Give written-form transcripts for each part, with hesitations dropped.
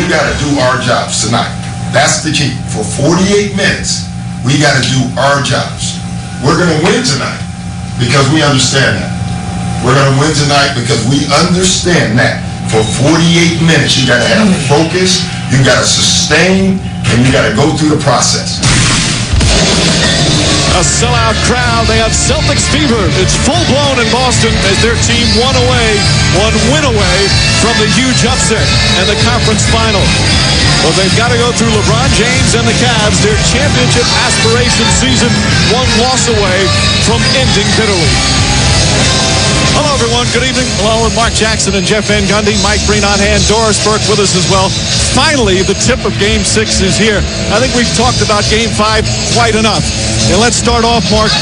we got to do our jobs tonight. That's the key. For 48 minutes, we got to do our jobs. We're going to win tonight because we understand that. We're going to win tonight because we understand that. For 48 minutes, you got to have focus, you got to sustain, and you got to go through the process. A sellout crowd. They have Celtics fever. It's full-blown in Boston as their team one win away from the huge upset and the conference final. Well, they've got to go through LeBron James and the Cavs. Their championship aspiration season, one loss away from ending bitterly. Hello, everyone. Good evening. Hello, with Mark Jackson and Jeff Van Gundy. Mike Breen on hand. Doris Burke with us as well. Finally, the tip of Game 6 is here. I think we've talked about Game 5 quite enough. And let's start off, Mark,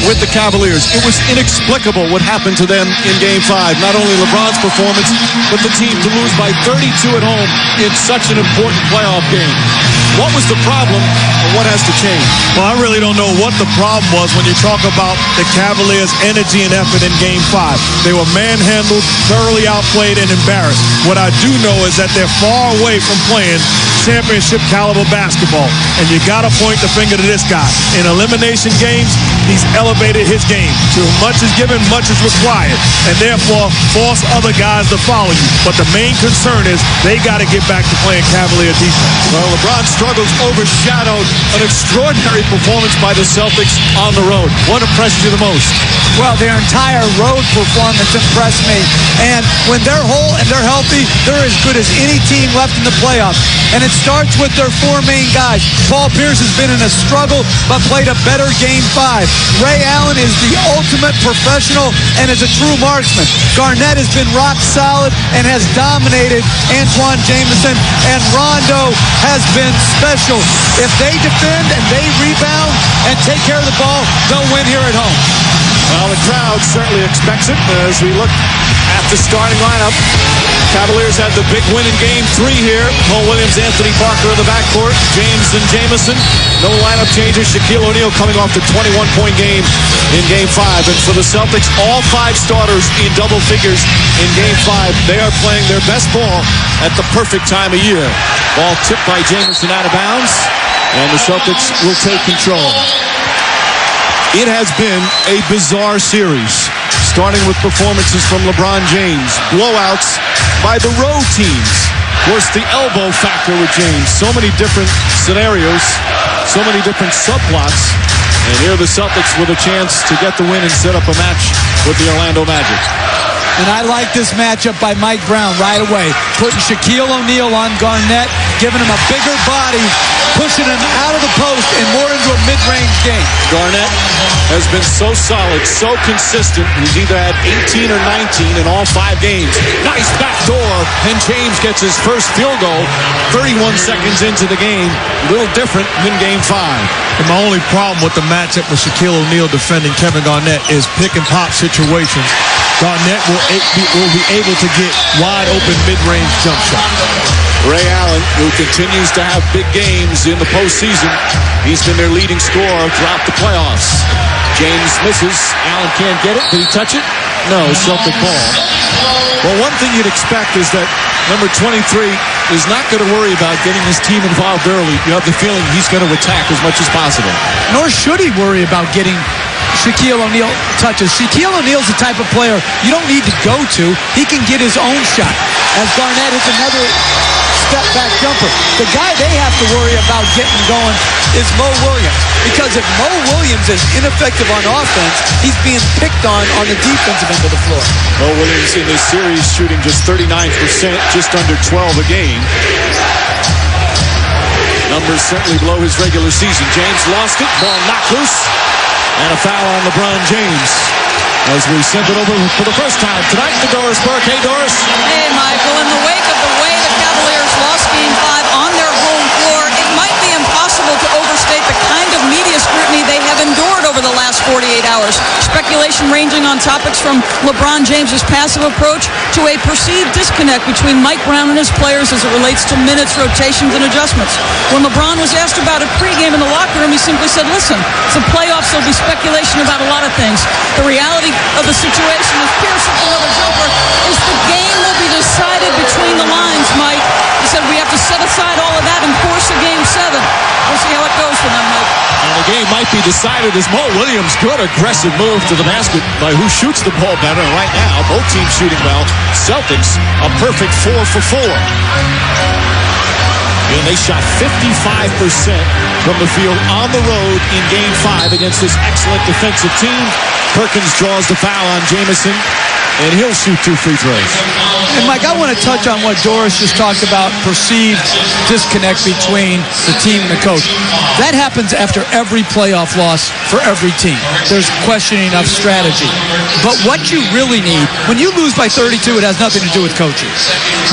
with the Cavaliers. It was inexplicable what happened to them in Game 5. Not only LeBron's performance, but the team to lose by 32 at home in such an important playoff game. What was the problem, and what has to change? Well, I really don't know what the problem was when you talk about the Cavaliers' energy and effort in Game 5. They were manhandled, thoroughly outplayed, and embarrassed. What I do know is that they're far away from playing championship caliber basketball. And you got to point the finger to this guy. In elimination games, he's elevated his game. Too much is given, much is required. And therefore, force other guys to follow you. But the main concern is they got to get back to playing Cavalier defense. Well, LeBron's struggles overshadowed an extraordinary performance by the Celtics on the road. What impressed you the most? Well, their entire road performance impressed me. And when they're whole and they're healthy, they're as good as any team left in the playoffs. And it starts with their four main guys. Paul Pierce has been in a struggle, but played a better Game 5. Ray Allen is the ultimate professional and is a true marksman. Garnett has been rock solid and has dominated Antoine Jameson. And Rondo has been special. If they defend and they rebound and take care of the ball, they'll win here at home. Well, the crowd certainly expects it as we look at the starting lineup. Cavaliers had the big win in Game 3 here. Mo Williams, Anthony Parker in the backcourt. James and Jamison. No lineup changes. Shaquille O'Neal coming off the 21-point game in Game 5. And for the Celtics, all five starters in double figures in Game 5. They are playing their best ball at the perfect time of year. Ball tipped by Jamison out of bounds. And the Celtics will take control. It has been a bizarre series, starting with performances from LeBron James, blowouts by the road teams. Of course, the elbow factor with James. So many different scenarios, so many different subplots. And here the Celtics with a chance to get the win and set up a match with the Orlando Magic. And I like this matchup by Mike Brown right away. Putting Shaquille O'Neal on Garnett, giving him a bigger body, pushing him out of the post and more into a mid-range game. Garnett has been so solid, so consistent. He's either had 18 or 19 in all 5 games. Nice backdoor, and James gets his first field goal 31 seconds into the game. A little different than Game 5. And my only problem with the matchup with Shaquille O'Neal defending Kevin Garnett is pick-and-pop situations. Garnett will be able to get wide-open mid-range jump shots. Ray Allen, who continues to have big games in the postseason. He's been their leading scorer throughout the playoffs. James misses. Allen can't get it. Did he touch it? No, Celtic ball. Well, one thing you'd expect is that number 23 is not going to worry about getting his team involved early. You have the feeling he's going to attack as much as possible. Nor should he worry about getting Shaquille O'Neal touches. Shaquille O'Neal's the type of player you don't need to go to. He can get his own shot. As Garnett hits another step-back jumper. The guy they have to worry about getting going is Mo Williams. Because if Mo Williams is ineffective on offense, he's being picked on the defensive end of the floor. Mo Williams in this series shooting just 39%, just under 12 a game. Numbers certainly below his regular season. James lost it. Ball knocked loose. And a foul on LeBron James. As we send it over for the first time tonight to Doris Burke. Hey, Doris. Hey, Michael. In the wake of the way the Cavaliers lost Game 5 on their home floor, it might be impossible to overstate the kind of media scrutiny they have endured over the last 48 hours. Speculation ranging on topics from LeBron James's passive approach to a perceived disconnect between Mike Brown and his players as it relates to minutes, rotations, and adjustments. When LeBron was asked about it pregame in the locker room, he simply said, listen, it's the playoffs, there'll be speculation about a lot of things. The reality of the situation is Pierce with another jumper is the game will be decided between the lines, Mike. He said we have to be decided as Mo Williams. Good aggressive move to the basket by who shoots the ball better. And right now, both teams shooting well. Celtics, a perfect 4 for 4. And they shot 55% from the field on the road in Game 5 against this excellent defensive team. Perkins draws the foul on Jamison, and he'll shoot 2 free throws. And Mike, I want to touch on what Doris just talked about, perceived disconnect between the team and the coach. That happens after every playoff loss for every team. There's questioning of strategy. But what you really need, when you lose by 32, it has nothing to do with coaching.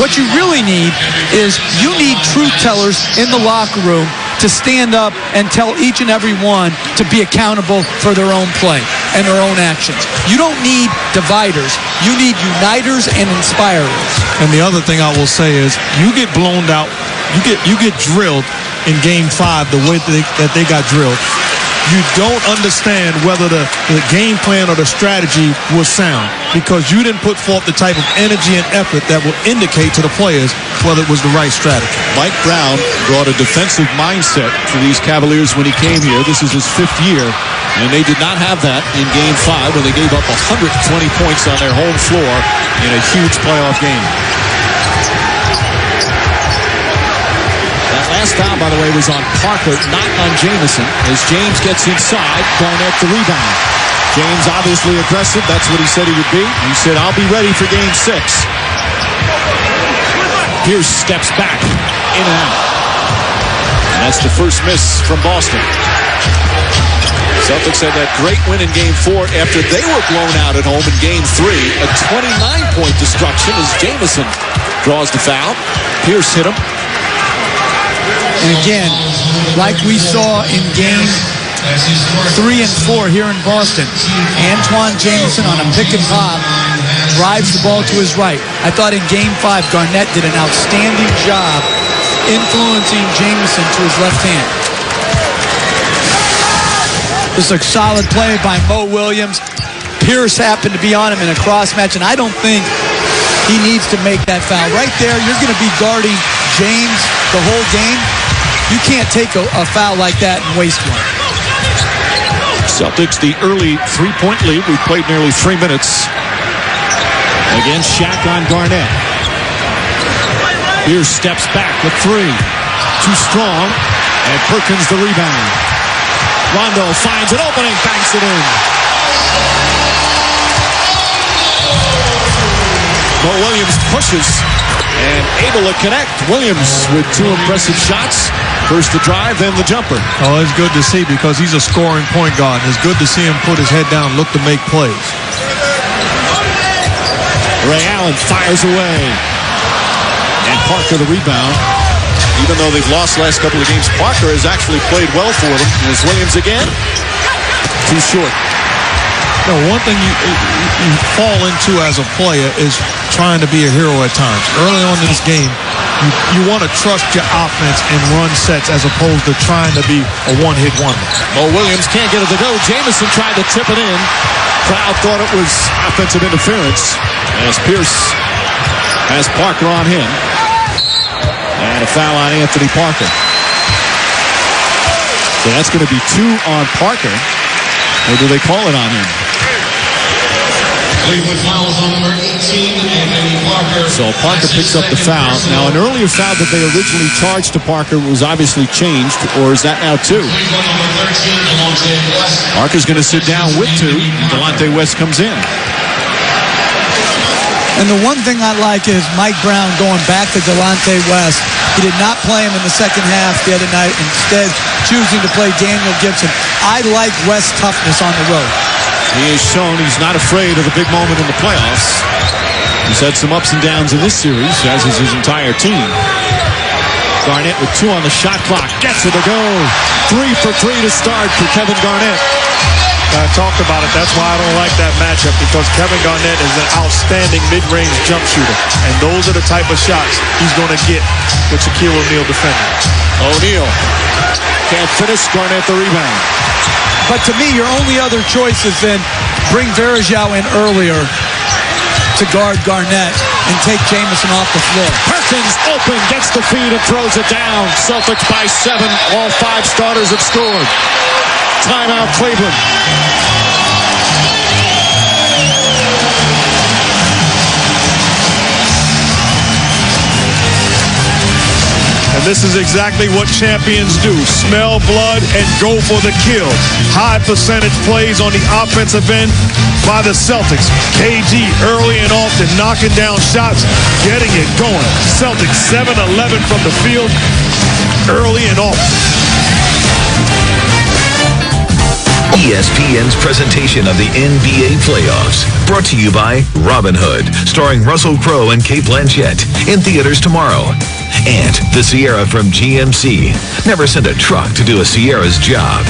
What you really need is you need truth tellers in the locker room to stand up and tell each and every one to be accountable for their own play and their own actions. You don't need dividers. You need uniters and inspirers. And the other thing I will say is you get blown out, you get drilled in Game 5 the way that they got drilled. You don't understand whether the game plan or the strategy was sound because you didn't put forth the type of energy and effort that will indicate to the players whether it was the right strategy. Mike Brown brought a defensive mindset to these Cavaliers when he came here. This is his 5th year, and they did not have that in Game 5 when they gave up 120 points on their home floor in a huge playoff game. That last foul, by the way, was on Parker, not on Jamison. As James gets inside, Garnett the rebound. James obviously aggressive. That's what he said he would be. He said, I'll be ready for Game 6. Pierce steps back, in and out. And that's the first miss from Boston. Celtics had that great win in Game 4 after they were blown out at home in Game 3. A 29-point destruction as Jamison draws the foul. Pierce hit him. And again, like we saw in Game 3 and 4 here in Boston, Antoine Jamison on a pick and pop drives the ball to his right. I thought in Game 5, Garnett did an outstanding job influencing Jamison to his left hand. This is a solid play by Mo Williams. Pierce happened to be on him in a cross match, and I don't think he needs to make that foul. Right there, you're going to be guarding James the whole game. You can't take a foul like that and waste one. Celtics, the early 3-point lead. We played nearly 3 minutes. Again, Shaq on Garnett. Pierce steps back with 3. Too strong. And Perkins the rebound. Rondo finds an opening, banks it in. Mo Williams pushes and able to connect. Williams with 2 impressive shots. First the drive, then the jumper. Oh, it's good to see because he's a scoring point guard. And it's good to see him put his head down and look to make plays. Ray Allen fires away. And Parker the rebound. Even though they've lost the last couple of games, Parker has actually played well for them. There's Williams again. Too short. No, one thing you fall into as a player is trying to be a hero at times. Early on in this game, you want to trust your offense and run sets as opposed to trying to be a one-hit wonder. Mo Williams can't get it to go. Jamison tried to tip it in. Crowd thought it was offensive interference as Pierce has Parker on him. And a foul on Anthony Parker. So that's going to be 2 on Parker. Or do they call it on him? So Parker picks up the foul. Now, an earlier foul that they originally charged to Parker was obviously changed, or is that now 2? Parker's going to sit down with 2. Delonte West comes in. And the one thing I like is Mike Brown going back to Delonte West. He did not play him in the second half the other night, instead choosing to play Daniel Gibson. I like West's toughness on the road. He has shown he's not afraid of the big moment in the playoffs. He's had some ups and downs in this series, as is his entire team. Garnett with 2 on the shot clock. Gets it to go. 3 for 3 to start for Kevin Garnett. I talked about it. That's why I don't like that matchup, because Kevin Garnett is an outstanding mid-range jump shooter. And those are the type of shots he's going to get with Shaquille O'Neal defending. O'Neal can't finish. Garnett the rebound. But to me, your only other choice is then bring Varejao in earlier to guard Garnett and take Jamison off the floor. Perkins open, gets the feed and throws it down. Celtics by 7. All 5 starters have scored. timeout, Cleveland. And this is exactly what champions do. Smell blood and go for the kill. High percentage plays on the offensive end by the Celtics. KG early and often knocking down shots, getting it going. Celtics 7-11 from the field early and often. ESPN's presentation of the NBA playoffs. Brought to you by Robinhood, starring Russell Crowe and Kate Blanchett. In theaters tomorrow. And the Sierra from GMC. Never send a truck to do a Sierra's job.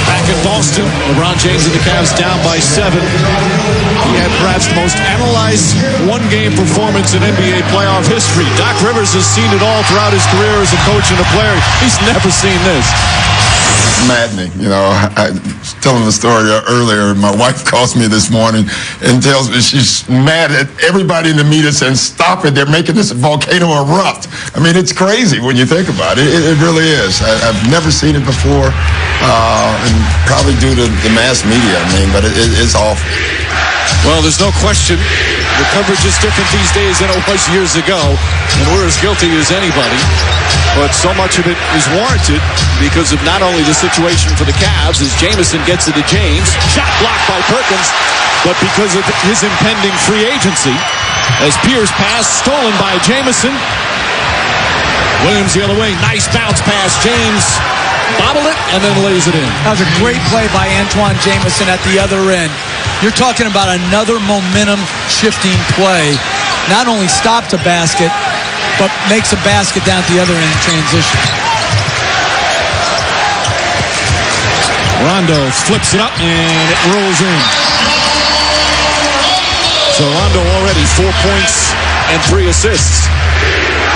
Back in Boston, LeBron James and the Cavs down by 7. He had perhaps the most analyzed one-game performance in NBA playoff history. Doc Rivers has seen it all throughout his career as a coach and a player. He's never seen this. It's maddening. You know, I was telling the story earlier. My wife calls me this morning and tells me she's mad at everybody in the media saying, stop it, they're making this volcano erupt. I mean, it's crazy when you think about it. It really is. I've never seen it before, and probably due to the mass media, I mean, but it's awful. Well, there's no question. The coverage is different these days than it was years ago, and we're as guilty as anybody. But so much of it is warranted because of not only the situation for the Cavs as Jamison gets it to James, shot blocked by Perkins, but because of his impending free agency as Pierce pass stolen by Jamison. Williams the other way, nice bounce pass. James bobbled it and then lays it in. That was a great play by Antoine Jamison at the other end. You're talking about another momentum-shifting play. Not only stops a basket, but makes a basket down at the other end in transition. Rondo flips it up and it rolls in. So Rondo already 4 points and 3 assists.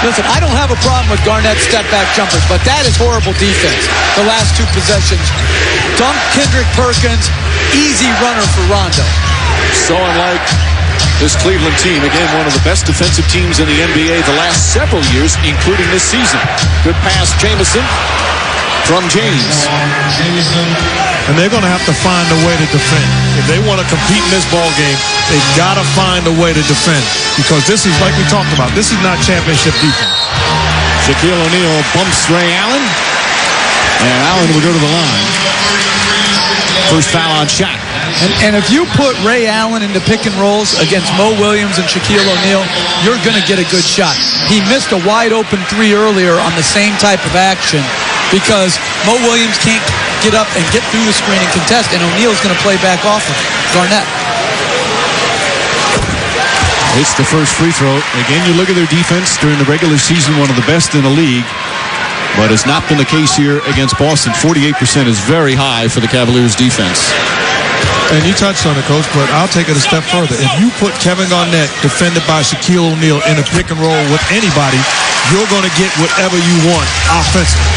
Listen, I don't have a problem with Garnett's step-back jumpers, but that is horrible defense. The last 2 possessions. Dunk Kendrick Perkins, easy runner for Rondo. So unlike this Cleveland team, again, one of the best defensive teams in the NBA the last several years, including this season. Good pass, Jamison from James. And they're going to have to find a way to defend. If they want to compete in this ball game, they've got to find a way to defend. Because this is, like we talked about, this is not championship defense. Shaquille O'Neal bumps Ray Allen. And Allen will go to the line. First foul on shot. And if you put Ray Allen into pick and rolls against Mo Williams and Shaquille O'Neal, you're going to get a good shot. He missed a wide open 3 earlier on the same type of action because Mo Williams can't get up and get through the screen and contest, and O'Neal's going to play back off of Garnett. It's the first free throw. Again, you look at their defense during the regular season, one of the best in the league. But it's not been the case here against Boston. 48% is very high for the Cavaliers defense. And you touched on it, Coach, but I'll take it a step further. If you put Kevin Garnett defended by Shaquille O'Neal in a pick and roll with anybody, you're going to get whatever you want offensively.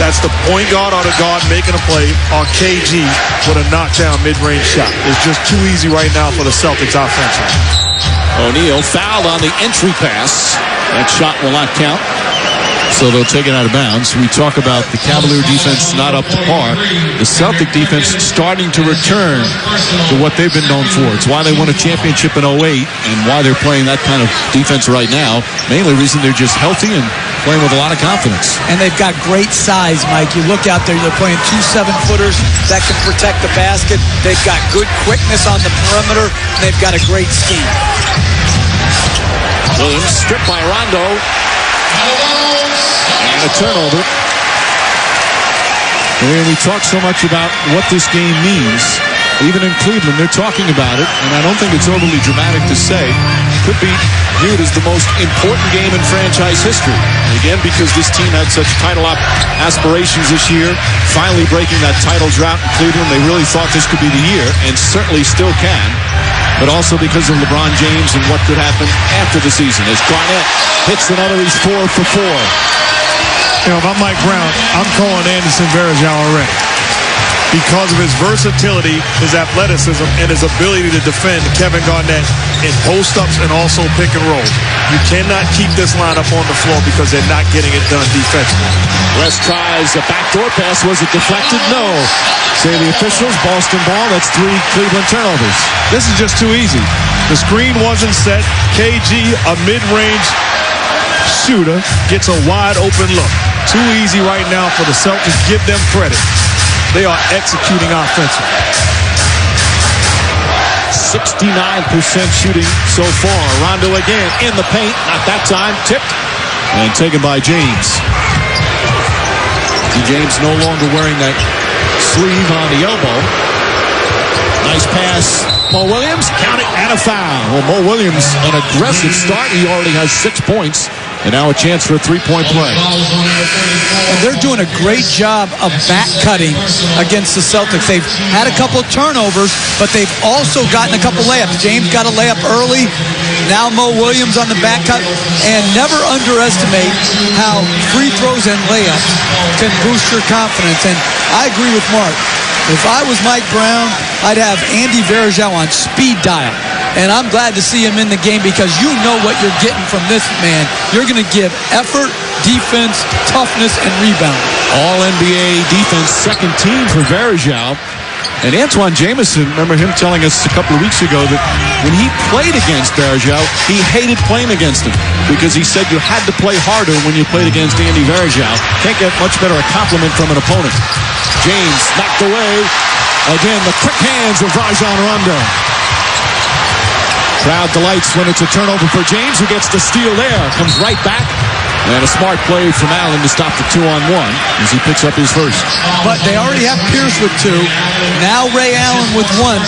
That's the point guard or the guard making a play on KG with a knockdown mid-range shot. It's just too easy right now for the Celtics offensively. O'Neal fouled on the entry pass. That shot will not count. So they'll take it out of bounds. We talk about the Cavalier defense not up to par. The Celtic defense starting to return to what they've been known for. It's why they won a championship in 08 and why they're playing that kind of defense right now. Mainly reason they're just healthy and playing with a lot of confidence. And they've got great size, Mike. You look out there, they're playing 2 7-footers that can protect the basket. They've got good quickness on the perimeter. They've got a great scheme. Williams stripped by Rondo. And a turnover. And we talk so much about what this game means. Even in Cleveland, they're talking about it, and I don't think it's overly dramatic to say. Could be viewed as the most important game in franchise history. And again, because this team had such title aspirations this year, finally breaking that title drought in Cleveland, they really thought this could be the year, and certainly still can. But also because of LeBron James and what could happen after the season. As Garnett hits another, he's 4 for 4. You know, if I'm Mike Brown, I'm calling Anderson Varejao already. because of his versatility, his athleticism, and his ability to defend Kevin Garnett in post-ups and also pick and roll. You cannot keep this lineup on the floor because they're not getting it done defensively. West tries a backdoor pass. Was it deflected? No. Say the officials, Boston ball. That's 3 Cleveland turnovers. This is just too easy. The screen wasn't set. KG, a mid-range shooter, gets a wide open look. Too easy right now for the Celtics. Give them credit. They are executing offensively. 69% shooting so far. Rondo again in the paint. Not that time. Tipped and taken by James. James no longer wearing that sleeve on the elbow. Nice pass. Mo Williams, count it, and a foul. Well, Mo Williams, an aggressive start. He already has 6 points. And now a chance for a three-point play. And they're doing a great job of back cutting against the Celtics. They've had a couple of turnovers, but they've also gotten a couple layups. James got a layup early. Now Mo Williams on the back cut. And never underestimate how free throws and layups can boost your confidence. And I agree with Mark. If I was Mike Brown, I'd have Andy Varejao on speed dial. And I'm glad to see him in the game because you know what you're getting from this man. You're going to give effort, defense, toughness, and rebound. All-NBA defense, second team for Varejao. And Antoine Jamison, remember him telling us a couple of weeks ago that when he played against Varejao, he hated playing against him because he said you had to play harder when you played against Andy Varejao. Can't get much better a compliment from an opponent. James knocked away. Again, the quick hands of Rajon Rondo. Crowd delights when it's a turnover for James, who gets the steal there. Comes right back. And a smart play from Allen to stop the 2-on-1 as he picks up his first. But they already have Pierce with 2. Now Ray Allen with 1.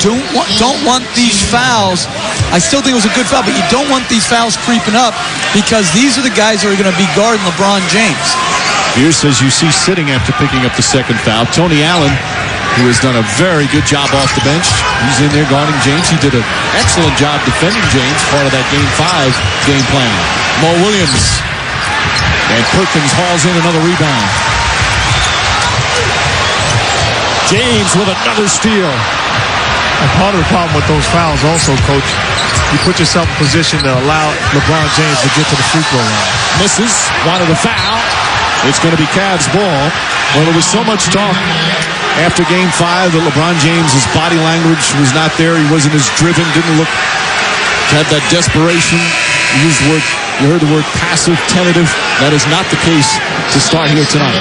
You don't want these fouls. I still think it was a good foul, but you don't want these fouls creeping up because these are the guys that are going to be guarding LeBron James. Pierce, as you see, sitting after picking up the second foul. Tony Allen, who has done a very good job off the bench. He's in there guarding James. He did an excellent job defending James, part of that Game 5 game plan. Mo Williams. And Perkins hauls in another rebound. James with another steal. And part of the problem with those fouls also, Coach, you put yourself in position to allow LeBron James to get to the free throw line. Misses. Wanted a foul. It's going to be Cavs ball. Well, there was so much talk after Game 5 that LeBron James' body language was not there. He wasn't as driven, didn't look, had that desperation. You heard the word passive, tentative. That is not the case to start here tonight.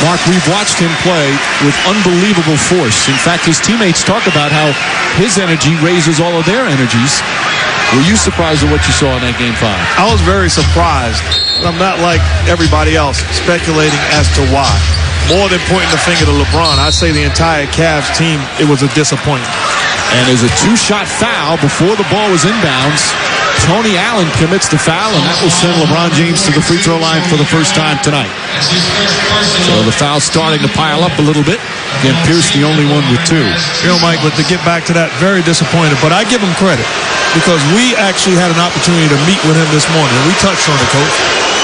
Mark, we've watched him play with unbelievable force. In fact, his teammates talk about how his energy raises all of their energies. Were you surprised at what you saw in that Game 5? I was very surprised. I'm not like everybody else speculating as to why. More than pointing the finger to LeBron, I say the entire Cavs team, it was a disappointment. And there's a 2-shot foul before the ball was inbounds. Tony Allen commits the foul, and that will send LeBron James to the free throw line for the first time tonight. So the foul's starting to pile up a little bit. Again, Pierce the only one with 2. You know, Mike, but to get back to that, very disappointed. But I give him credit because we actually had an opportunity to meet with him this morning. And we touched on it, Coach.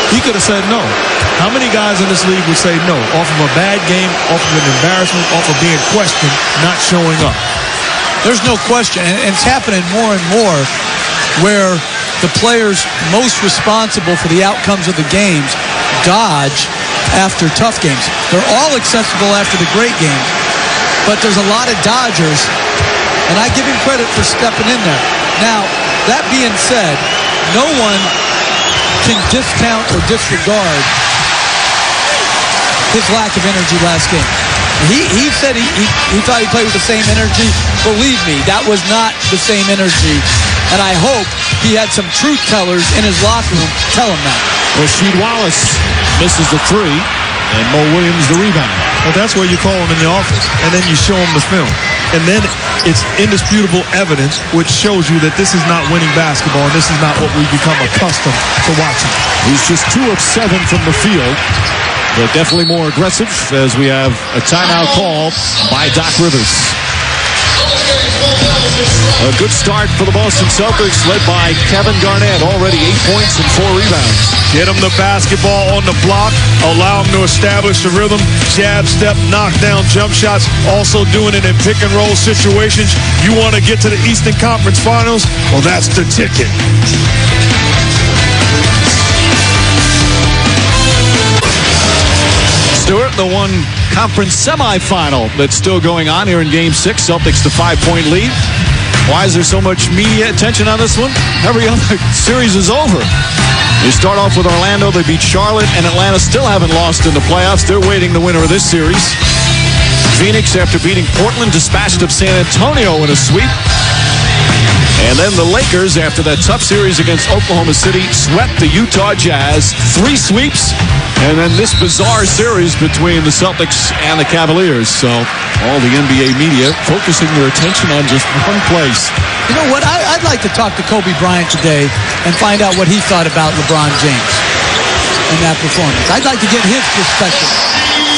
He could have said no. How many guys in this league would say no? Off of a bad game, off of an embarrassment, off of being questioned, not showing up. There's no question, and it's happening more and more where the players most responsible for the outcomes of the games dodge after tough games. They're all accessible after the great games, but there's a lot of dodgers, and I give him credit for stepping in there. Now, that being said, no one can discount or disregard his lack of energy last game. He said he thought he played with the same energy. Believe me, that was not the same energy. And I hope he had some truth tellers in his locker room tell him that. Rasheed Wallace misses the 3, and Mo Williams the rebound. Well, that's where you call him in the office, and then you show him the film. And then it's indisputable evidence which shows you that this is not winning basketball, and this is not what we've become accustomed to watching. He's just 2 of 7 from the field. But definitely more aggressive as we have a timeout call by Doc Rivers. A good start for the Boston Celtics, led by Kevin Garnett, already 8 points and 4 rebounds. Get him the basketball on the block. Allow him to establish the rhythm. Jab, step, knock down, jump shots. Also doing it in pick and roll situations. You want to get to the Eastern Conference Finals? Well, that's the ticket. Stewart, the one conference semifinal that's still going on here in Game 6. Celtics the 5-point lead. Why is there so much media attention on this one? Every other series is over. They start off with Orlando. They beat Charlotte, and Atlanta still haven't lost in the playoffs. They're waiting the winner of this series. Phoenix, after beating Portland, dispatched of San Antonio in a sweep. And then the Lakers, after that tough series against Oklahoma City, swept the Utah Jazz. 3 sweeps, and then this bizarre series between the Celtics and the Cavaliers. So all the NBA media focusing their attention on just one place. You know what? I'd like to talk to Kobe Bryant today and find out what he thought about LeBron James in that performance. I'd like to get his perspective.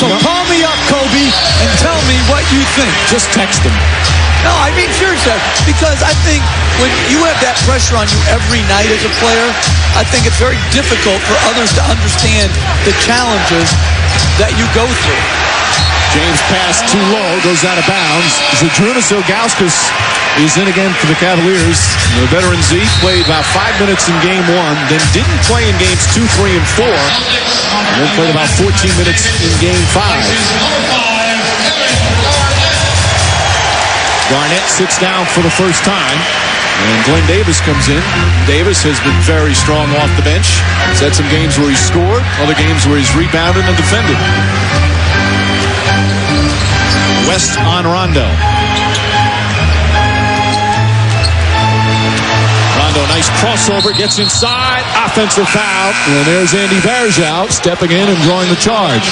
So call me up, Kobe, and tell me what you think. Just text him. No, I mean, seriously, because I think when you have that pressure on you every night as a player, I think it's very difficult for others to understand the challenges that you go through. James pass too low, goes out of bounds. Zydrunas Ilgauskas is in again for the Cavaliers. The veteran Z played about 5 minutes in Game 1, then didn't play in Games 2, 3, and 4, and then played about 14 minutes in Game 5. Garnett sits down for the first time, and Glenn Davis comes in. Davis has been very strong off the bench. He's had some games where he's scored, other games where he's rebounded and defended. West on Rondo. Rondo, nice crossover, gets inside, offensive foul, and there's Andy Varejao stepping in and drawing the charge.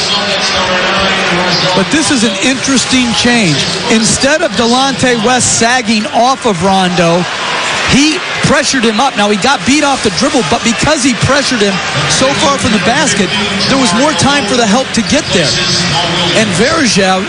But this is an interesting change. Instead of Delonte West sagging off of Rondo, he pressured him up. Now, he got beat off the dribble, but because he pressured him so far from the basket, there was more time for the help to get there. And Varejao,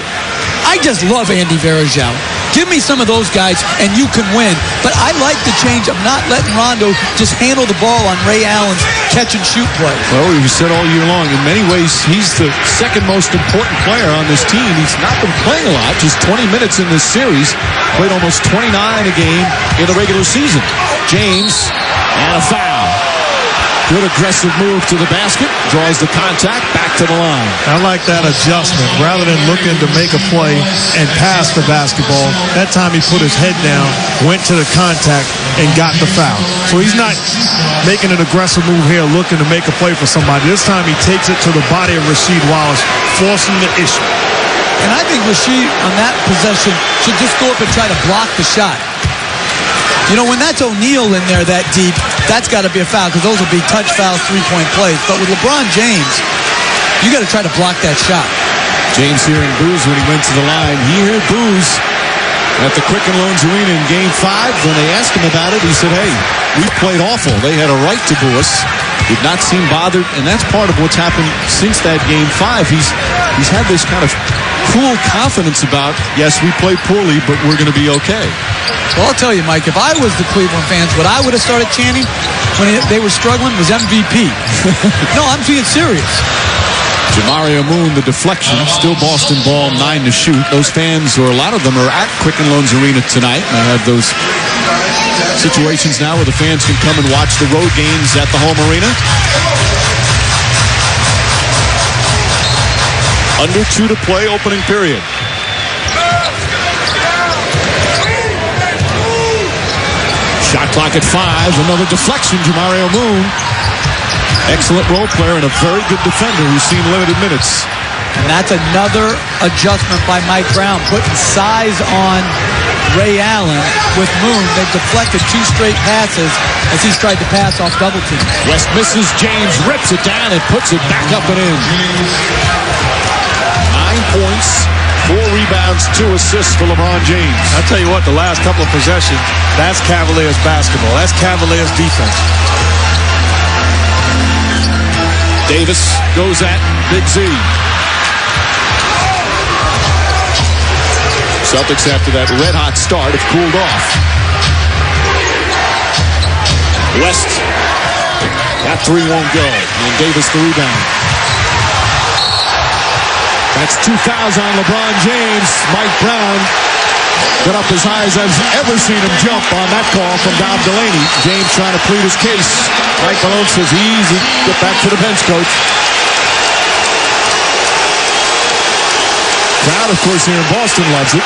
I just love Andy Varejao. Give me some of those guys, and you can win. But I like the change of not letting Rondo just handle the ball on Ray Allen's catch-and-shoot play. Well, we've said all year long, in many ways, he's the second most important player on this team. He's not been playing a lot, just 20 minutes in this series. Played almost 29 a game in the regular season. James, and a foul. Good aggressive move to the basket. Draws the contact, back to the line. I like that adjustment. Rather than looking to make a play and pass the basketball, that time he put his head down, went to the contact, and got the foul. So he's not making an aggressive move here, looking to make a play for somebody. This time he takes it to the body of Rasheed Wallace, forcing the issue. And I think Rasheed, on that possession, should just go up and try to block the shot. You know, when that's O'Neal in there that deep, that's got to be a foul, because those will be touch fouls, 3-point plays. But with LeBron James, you got to try to block that shot. James hearing boos when he went to the line. He heard boos at the Quicken Loans Arena in Game 5. When they asked him about it, he said, hey, we played awful. They had a right to boo us. Did not seem bothered, and that's part of what's happened since that Game 5. He's had this kind of cool confidence about, yes, we played poorly, but we're going to be okay. Well, I'll tell you, Mike, if I was the Cleveland fans, what I would have started chanting when they were struggling was MVP. No, I'm being serious. Jamario Moon, the deflection, still Boston ball, 9 to shoot. Those fans, or a lot of them, are at Quicken Loans Arena tonight. And I have those situations now where the fans can come and watch the road games at the home arena. Under 2 to play, opening period. Shot clock at 5. Another deflection, Jamario Moon. Excellent role player and a very good defender who's seen limited minutes. And that's another adjustment by Mike Brown, putting size on Ray Allen with Moon. They've deflected 2 straight passes as he's tried to pass off double team. West misses. James rips it down and puts it back up and in. 9 points. 4 rebounds, 2 assists for LeBron James. I'll tell you what, the last couple of possessions, that's Cavaliers basketball. That's Cavaliers defense. Davis goes at Big Z. Celtics, after that red-hot start, have cooled off. West, that three won't go. And Davis the rebound. That's 2 fouls on LeBron James. Mike Brown got up as high as I've ever seen him jump on that call from Dom Delaney. James trying to plead his case. Mike Malone says, easy, get back to the bench, coach. Crowd, of course, here in Boston loves it.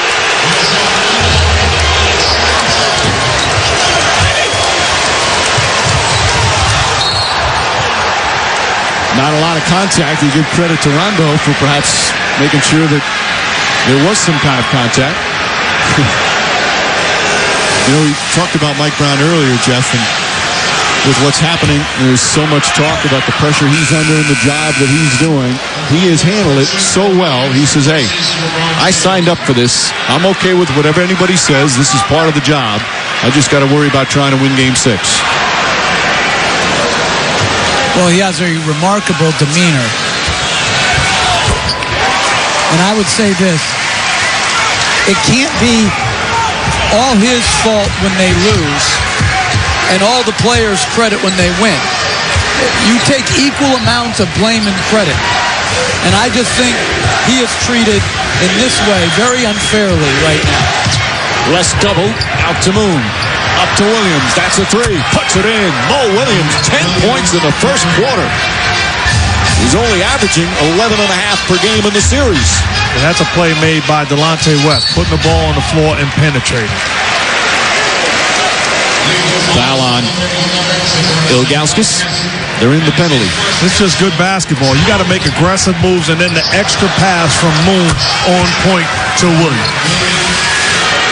Not a lot of contact. You give credit to Rondo for perhaps making sure that there was some kind of contact. You know, we talked about Mike Brown earlier, Jeff, and with what's happening, there's so much talk about the pressure he's under and the job that he's doing. He has handled it so well. He says, hey, I signed up for this. I'm okay with whatever anybody says. This is part of the job. I just got to worry about trying to win Game 6. Well, he has a remarkable demeanor. And I would say this. It can't be all his fault when they lose and all the players' credit when they win. You take equal amounts of blame and credit. And I just think he is treated in this way very unfairly right now. West double, out to Moon. Up to Williams, that's a three, puts it in. Mo Williams, 10 points in the first quarter. He's only averaging 11.5 per game in the series. And that's a play made by Delonte West, putting the ball on the floor and penetrating. Foul on Ilgauskas. They're in the penalty. It's just good basketball. You got to make aggressive moves, and then the extra pass from Moon on point to Williams.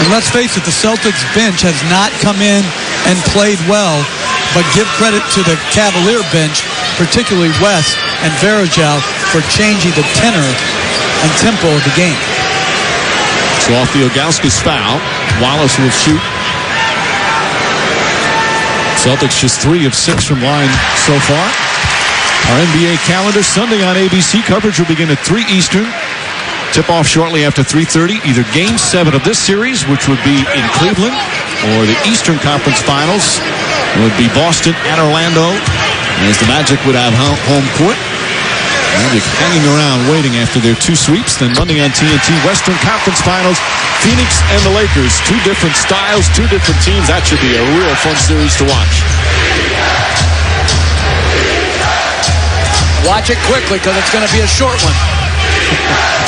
And let's face it, the Celtics bench has not come in and played well, but give credit to the Cavalier bench, particularly West and Varejao, for changing the tenor and tempo of the game. So off the Ilgauskas foul, Wallace will shoot. Celtics just 3 of 6 from line so far. Our NBA calendar Sunday on ABC. Coverage will begin at 3 Eastern. Tip-off shortly after 3:30, either Game 7 of this series, which would be in Cleveland, or the Eastern Conference Finals. It would be Boston at Orlando, as the Magic would have home court. Magic hanging around waiting after their 2 sweeps. Then Monday on TNT, Western Conference Finals, Phoenix and the Lakers. 2 different styles, 2 different teams. That should be a real fun series to watch. Watch it quickly because it's going to be a short one.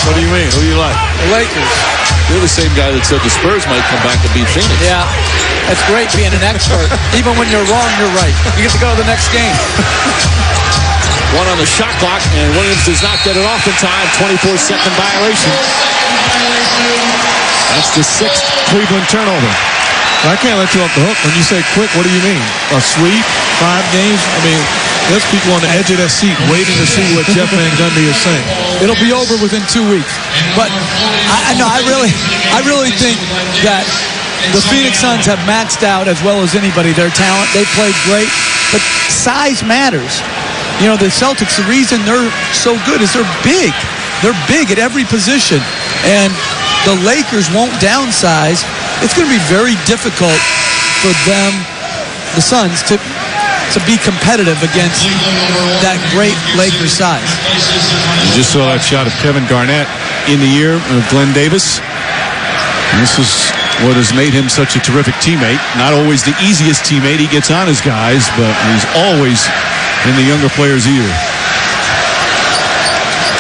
What do you mean? Who do you like? The Lakers. You're the same guy that said the Spurs might come back and beat Phoenix. Yeah, that's great being an expert. Even when you're wrong, you're right. You get to go to the next game. 1 on the shot clock, and Williams does not get it off in time. 24-second violation. That's the 6th Cleveland turnover. I can't let you off the hook. When you say quick, what do you mean? A sweep? 5 games? I mean, there's people on the edge of their seat waiting to see what Jeff Van Gundy is saying. It'll be over within 2 weeks. But I really think that the Phoenix Suns have maxed out as well as anybody their talent. They played great, but size matters. You know, the Celtics, the reason they're so good is they're big. They're big at every position. And the Lakers won't downsize. It's going to be very difficult for them, the Suns, to be competitive against that great Lakers size. You just saw that shot of Kevin Garnett in the ear of Glenn Davis. And this is what has made him such a terrific teammate. Not always the easiest teammate. He gets on his guys, but he's always in the younger player's ear.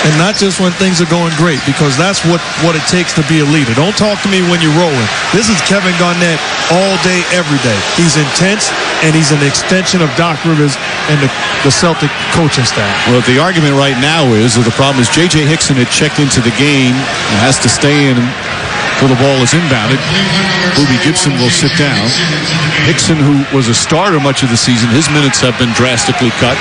And not just when things are going great, because that's what it takes to be a leader. Don't talk to me when you're rolling. This is Kevin Garnett all day, every day. He's intense, and he's an extension of Doc Rivers and the Celtic coaching staff. Well, the argument right now is, or the problem is, J.J. Hickson had checked into the game and has to stay in until the ball is inbounded. Boobie Gibson will sit down. Hickson, who was a starter much of the season, his minutes have been drastically cut.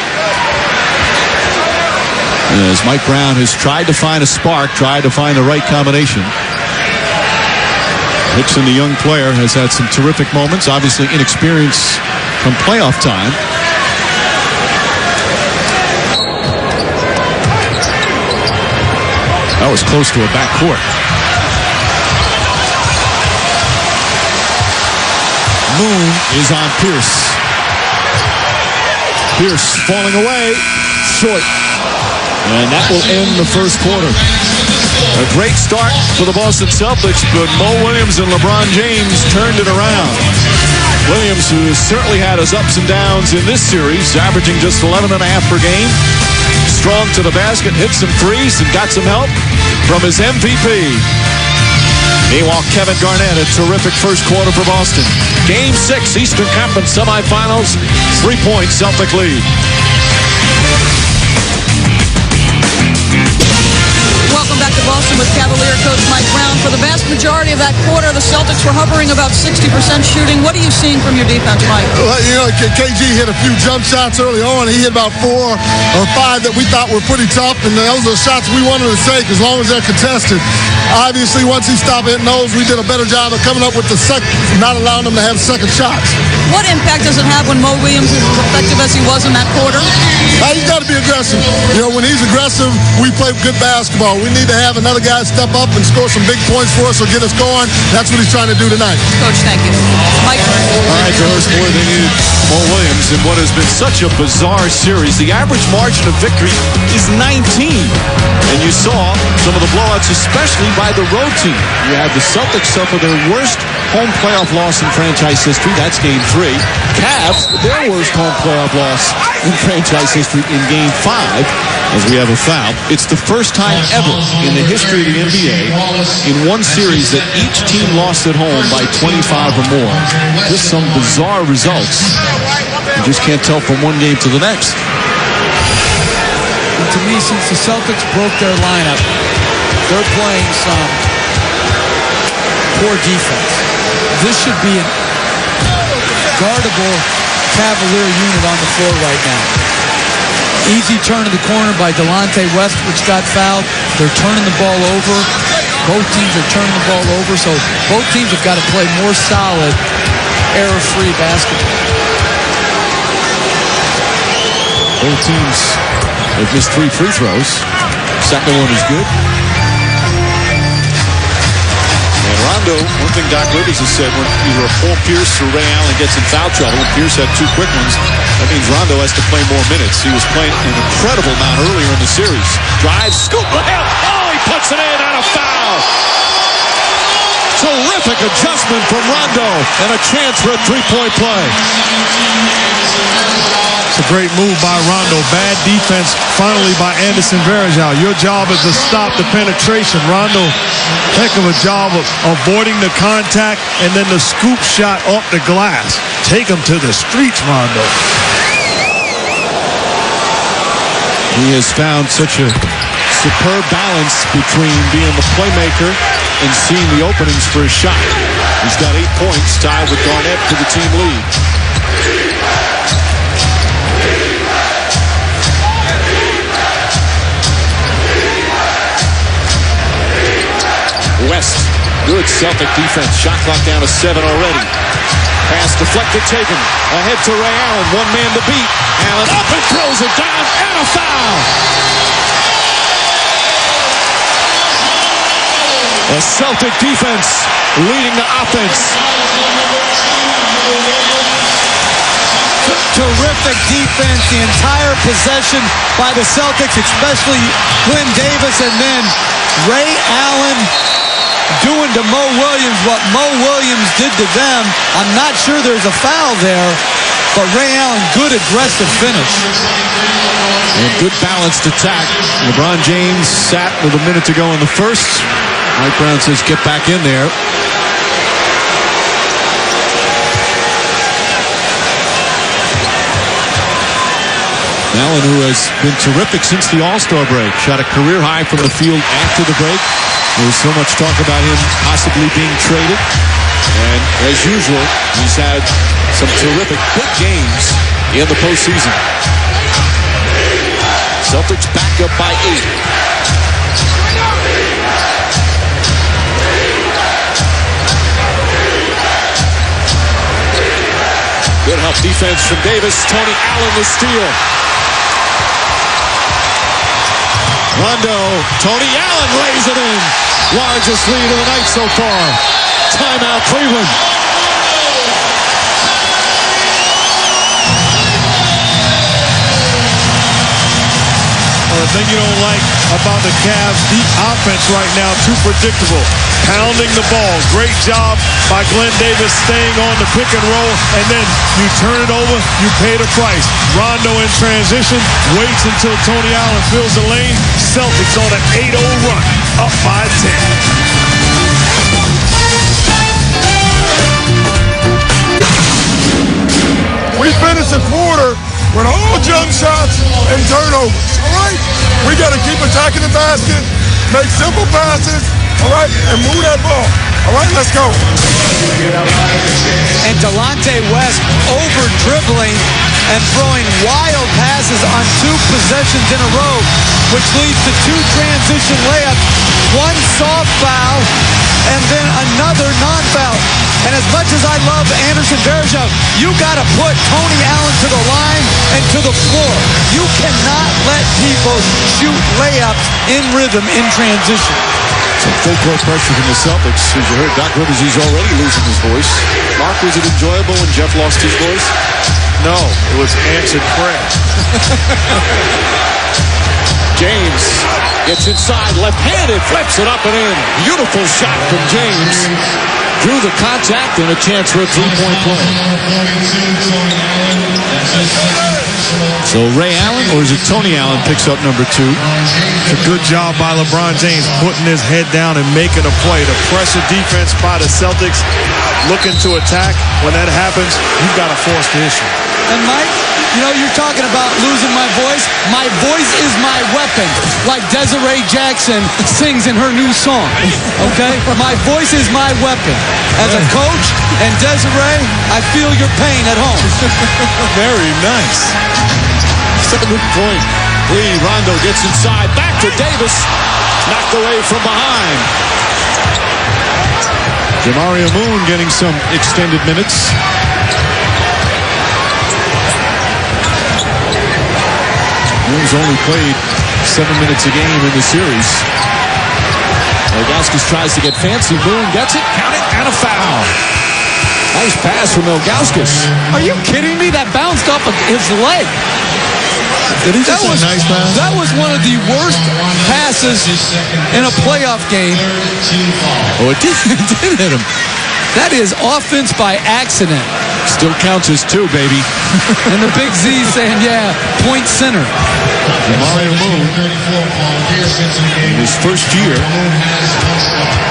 As Mike Brown has tried to find a spark, tried to find the right combination. Hickson, the young player, has had some terrific moments. Obviously inexperience from playoff time. That was close to a backcourt. Moon is on Pierce. Pierce falling away, short. And that will end the first quarter. A great start for the Boston Celtics, but Mo Williams and LeBron James turned it around. Williams, who certainly had his ups and downs in this series, averaging just 11.5 per game. Strong to the basket, hit some threes, and got some help from his MVP. Meanwhile, Kevin Garnett, a terrific first quarter for Boston. Game 6, Eastern Conference semifinals, 3-point Celtic lead. Welcome back to Boston with Cavalier coach Mike Brown. For the vast majority of that quarter, the Celtics were hovering about 60% shooting. What are you seeing from your defense, Mike? Well, you know, KG hit a few jump shots early on. He hit about 4 or 5 that we thought were pretty tough, and those are the shots we wanted to take as long as they're contested. Obviously, once he stopped hitting those, we did a better job of coming up with the second, not allowing them to have second shots. What impact does it have when Mo Williams is as effective as he was in that quarter? He's got to be aggressive. You know, when he's aggressive, we play good basketball. We need to have another guy step up and score some big points for us or get us going. That's what he's trying to do tonight. Coach, thank you. Mike? All right, girls, boy, they needed Mo Williams in what has been such a bizarre series. The average margin of victory is 19. And you saw some of the blowouts, especially by the road team. You had the Celtics suffer their worst home playoff loss in franchise history. That's Game 3. Cavs, their worst home playoff loss in franchise history in Game 5, as we have a foul. It's the first time ever in the history of the NBA in one series that each team lost at home by 25 or more. Just some bizarre results. You just can't tell from one game to the next. And to me, since the Celtics broke their lineup, they're playing some poor defense. This should be a guardable Cavalier unit on the floor right now. Easy turn of the corner by Delonte West, which got fouled. They're turning the ball over. Both teams are turning the ball over, so both teams have got to play more solid, error-free basketball. Both teams have missed 3 free throws. Second one is good. And Rondo, one thing Doc Rivers has said, when either Paul Pierce or Ray Allen gets in foul trouble, and Pierce had 2 quick ones, that means Rondo has to play more minutes. He was playing an incredible amount earlier in the series. Drive, scoop, layup. Oh, he puts it in on a foul. Terrific adjustment from Rondo and a chance for a 3-point play. It's a great move by Rondo. Bad defense finally by Anderson Varejao. Your job is to stop the penetration. Rondo, heck of a job of avoiding the contact and then the scoop shot off the glass. Take him to the streets, Rondo. He has found such a superb balance between being the playmaker and seeing the openings for his shot. He's got 8 points, tied with Garnett for the team lead. West, good Celtic defense. Shot clock down to 7 already. Pass deflected, taken. Ahead to Ray Allen. One man to beat. Allen up and throws it down, and a foul. The Celtic defense leading the offense. Terrific defense, the entire possession by the Celtics, especially Glenn Davis, and then Ray Allen doing to Mo Williams what Mo Williams did to them. I'm not sure there's a foul there, but Ray Allen, good aggressive finish. And good balanced attack. LeBron James sat with a minute to go in the first. Mike Brown says get back in there. Allen, who has been terrific since the All-Star break, shot a career high from the field after the break. There was so much talk about him possibly being traded. And as usual, he's had some terrific big games in the postseason. Celtics back up by 8. Good help defense from Davis. Tony Allen the steal. Rondo, Tony Allen lays it in. Largest lead of the night so far. Timeout, Cleveland. The thing you don't like about the Cavs, the offense right now, too predictable. Pounding the ball. Great job by Glenn Davis staying on the pick and roll, and then you turn it over, you pay the price. Rondo in transition, waits until Tony Allen fills the lane. Celtics on an 8-0 run, up by 10. We finished the quarter with all jump shots and turnovers, all right? We got to keep attacking the basket, make simple passes, all right, and move that ball. All right, let's go. And Delonte West over-dribbling and throwing wild passes on 2 possessions in a row, which leads to 2 transition layups, 1 soft foul, and then another non-foul. And as much as I love Anderson Varejao, you got to put Tony Allen to the line and to the floor. You cannot let people shoot layups in rhythm in transition. Some full court pressure from the Celtics. As you heard, Doc Rivers, he's already losing his voice. Mark, was it enjoyable when Jeff lost his voice? No, it was answered prayer. James gets inside, left-handed, flips it up and in. Beautiful shot from James. Drew the contact and a chance for a 3-point play. So Ray Allen, or is it Tony Allen, picks up number 2? It's a good job by LeBron James putting his head down and making a play. The pressure defense by the Celtics looking to attack. When that happens, you've got to force the issue. And Mike, you know, you're talking about losing my voice. My voice is my weapon, like Desiree Jackson sings in her new song, okay? My voice is my weapon. As a coach and Desiree, I feel your pain at home. Very nice. 7-point lead. Rondo gets inside. Back to Davis. Knocked away from behind. Jamario Moon getting some extended minutes. Moon's only played 7 minutes a game in the series. Ilgauskas tries to get fancy. Moon gets it. Count it. And a foul. Nice pass from Ilgauskas. Are you kidding me? That bounced off of his leg. Did he just say nice pass? That was one of the worst passes in a playoff game. Oh, it did hit him. That is offense by accident. Still counts as 2, baby. And the big Z saying, yeah, point center. Mario Moon, in his first year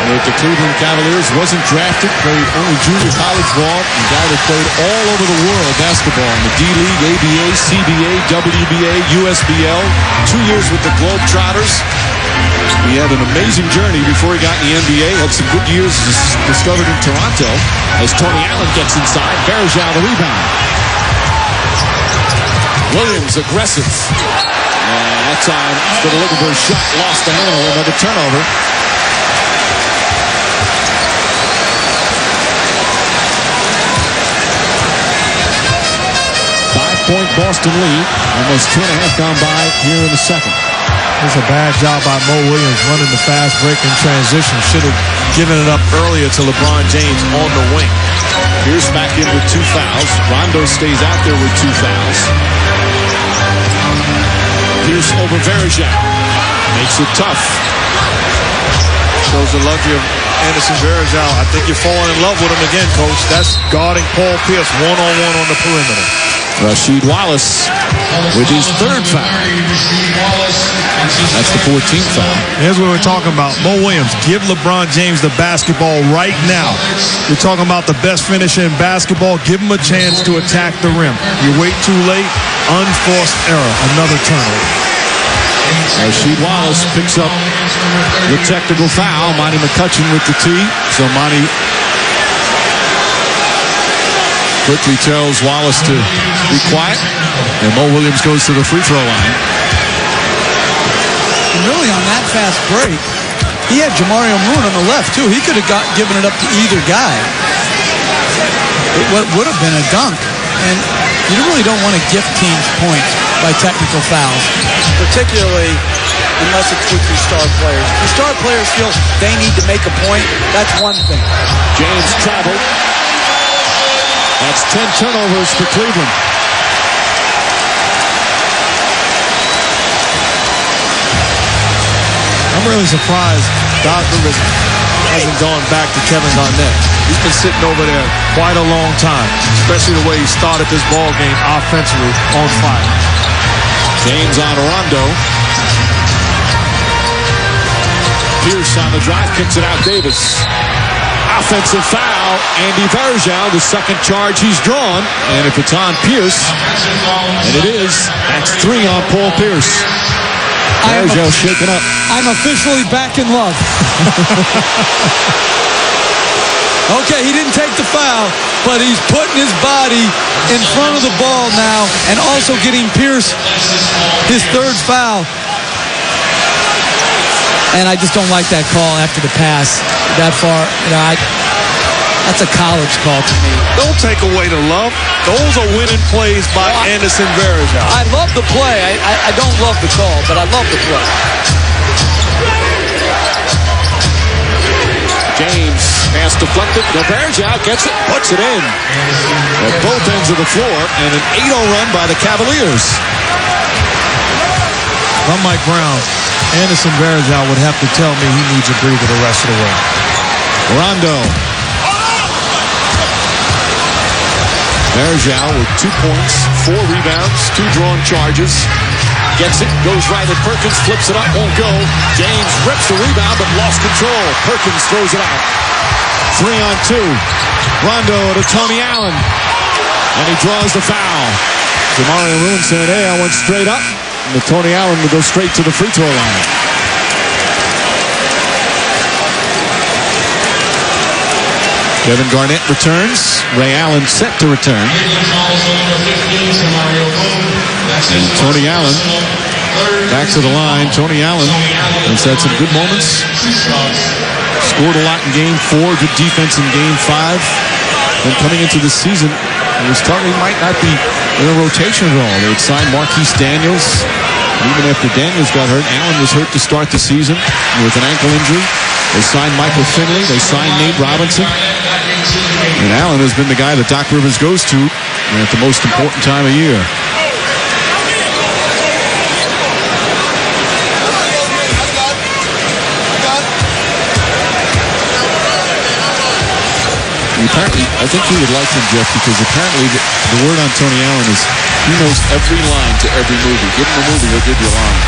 with the Cleveland Cavaliers, wasn't drafted, played only junior college ball, and guy that played all over the world basketball in the D-League, ABA, CBA, WBA, USBL, 2 years with the Globetrotters. He had an amazing journey before he got in the NBA. Had some good years discovered in Toronto. As Tony Allen gets inside, Varejao the rebound. Williams aggressive. And that time for the looking for a shot, lost the handle. Another turnover. Five-point Boston lead. Almost 2.5 gone by here in the second. It's a bad job by Mo Williams running the fast break in transition. Should have given it up earlier to LeBron James on the wing. Pierce back in with 2 fouls. Rondo stays out there with 2 fouls. Pierce over Varejao. Makes it tough. Shows the lucky of Anderson Varejao. I think you're falling in love with him again, Coach. That's guarding Paul Pierce one-on-one on the perimeter. Rasheed Wallace with his 3rd foul. That's the 14th foul. Here's what we're talking about. Mo Williams, give LeBron James the basketball right now. You're talking about the best finisher in basketball. Give him a chance to attack the rim. You wait too late, unforced error, another turnover. Rasheed Wallace picks up the technical foul. Monty McCutcheon with the tee. So Monty quickly tells Wallace to be quiet. And Mo Williams goes to the free throw line. And really on that fast break, he had Jamario Moon on the left too. He could have given it up to either guy. It would have been a dunk. And you really don't want to gift teams points by technical fouls, particularly unless it's with your star players. If your star players feel they need to make a point, that's one thing. James traveled. That's 10 turnovers for Cleveland. I'm really surprised Doc Rivers hasn't gone back to Kevin Garnett. He's been sitting over there quite a long time, especially the way he started this ball game offensively on fire. James on Rondo. Pierce on the drive, kicks it out. Davis. Offensive foul. Andy Varejao, the second charge he's drawn. And if it's on Pierce, and it is, that's 3 on Paul Pierce. Varejao shaken up. I'm officially back in love. Okay, he didn't take the foul, but he's putting his body in front of the ball now and also getting Pierce his 3rd foul. And I just don't like that call after the pass that far. That's a college call to me. Don't take away the love. Those are winning plays by Anderson Varejao. I love the play. I don't love the call, but I love the play. James, pass deflected. Varejao gets it, puts it in. At both ends of the floor, and an 8-0 run by the Cavaliers. I'm Mike Brown. Anderson Varejao would have to tell me he needs a breather the rest of the way. Rondo. Varejao with 2 points, 4 rebounds, 2 drawn charges. Gets it, goes right at Perkins, flips it up, won't go. James rips the rebound, but lost control. Perkins throws it out. 3 on 2. Rondo to Tony Allen. And he draws the foul. Jamario Moon saying, hey, I went straight up. And Tony Allen will go straight to the free throw line. Kevin Garnett returns. Ray Allen set to return. And Tony Allen back to the line. Tony Allen has had some good moments. Scored a lot in Game 4. Good defense in Game 5. And coming into the season, it was thought he might not be in a rotation at all. They had signed Marquise Daniels. Even after Daniels got hurt, Allen was hurt to start the season with an ankle injury. They signed Michael Finley. They signed Nate Robinson. And Allen has been the guy that Doc Rivers goes to at the most important time of year. Apparently, I think you would like him, Jeff, because apparently the word on Tony Allen is he knows every line to every movie. Give him a movie, he'll give you a line.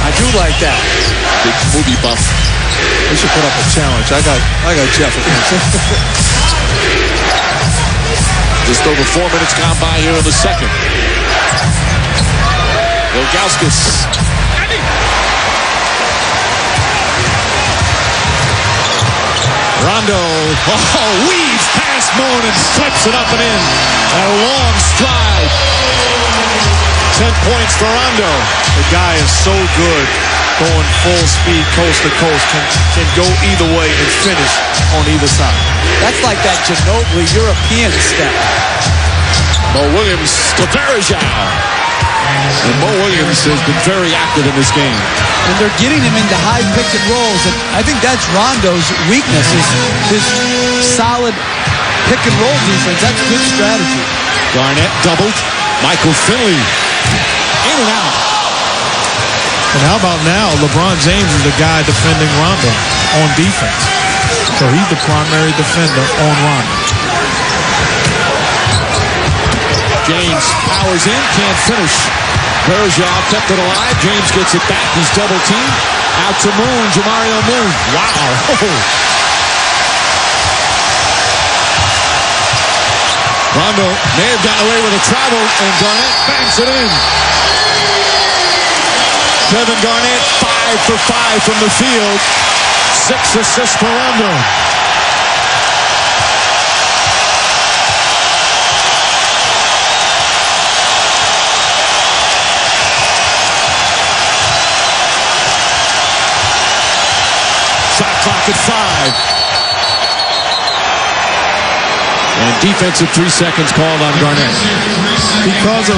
I do like that. Big movie buff. We should put up a challenge. I got Jeff against it. Just over 4 minutes gone by here in the second. Ilgauskas. Rondo, weaves past Moan and slips it up and in. A long stride. 10 points for Rondo. The guy is so good going full speed coast to coast. Can go either way and finish on either side. That's like that Ginobili European step. Mo Williams to Varejao. And Mo Williams has been very active in this game. And they're getting him into high pick and rolls. And I think that's Rondo's weakness, is his solid pick and roll defense. That's good strategy. Garnett doubled. Michael Finley in and out. And how about now? LeBron James is the guy defending Rondo on defense. So he's the primary defender on Rondo. James powers in, can't finish. Varejao kept it alive. James gets it back. He's double teamed. Out to Moon, Jamario Moon. Wow. Rondo may have gotten away with a travel, and Garnett banks it in. Kevin Garnett, 5 for 5 from the field. 6 assists for Rondo. Shot clock at 5. And defensive 3 seconds called on Garnett. Because of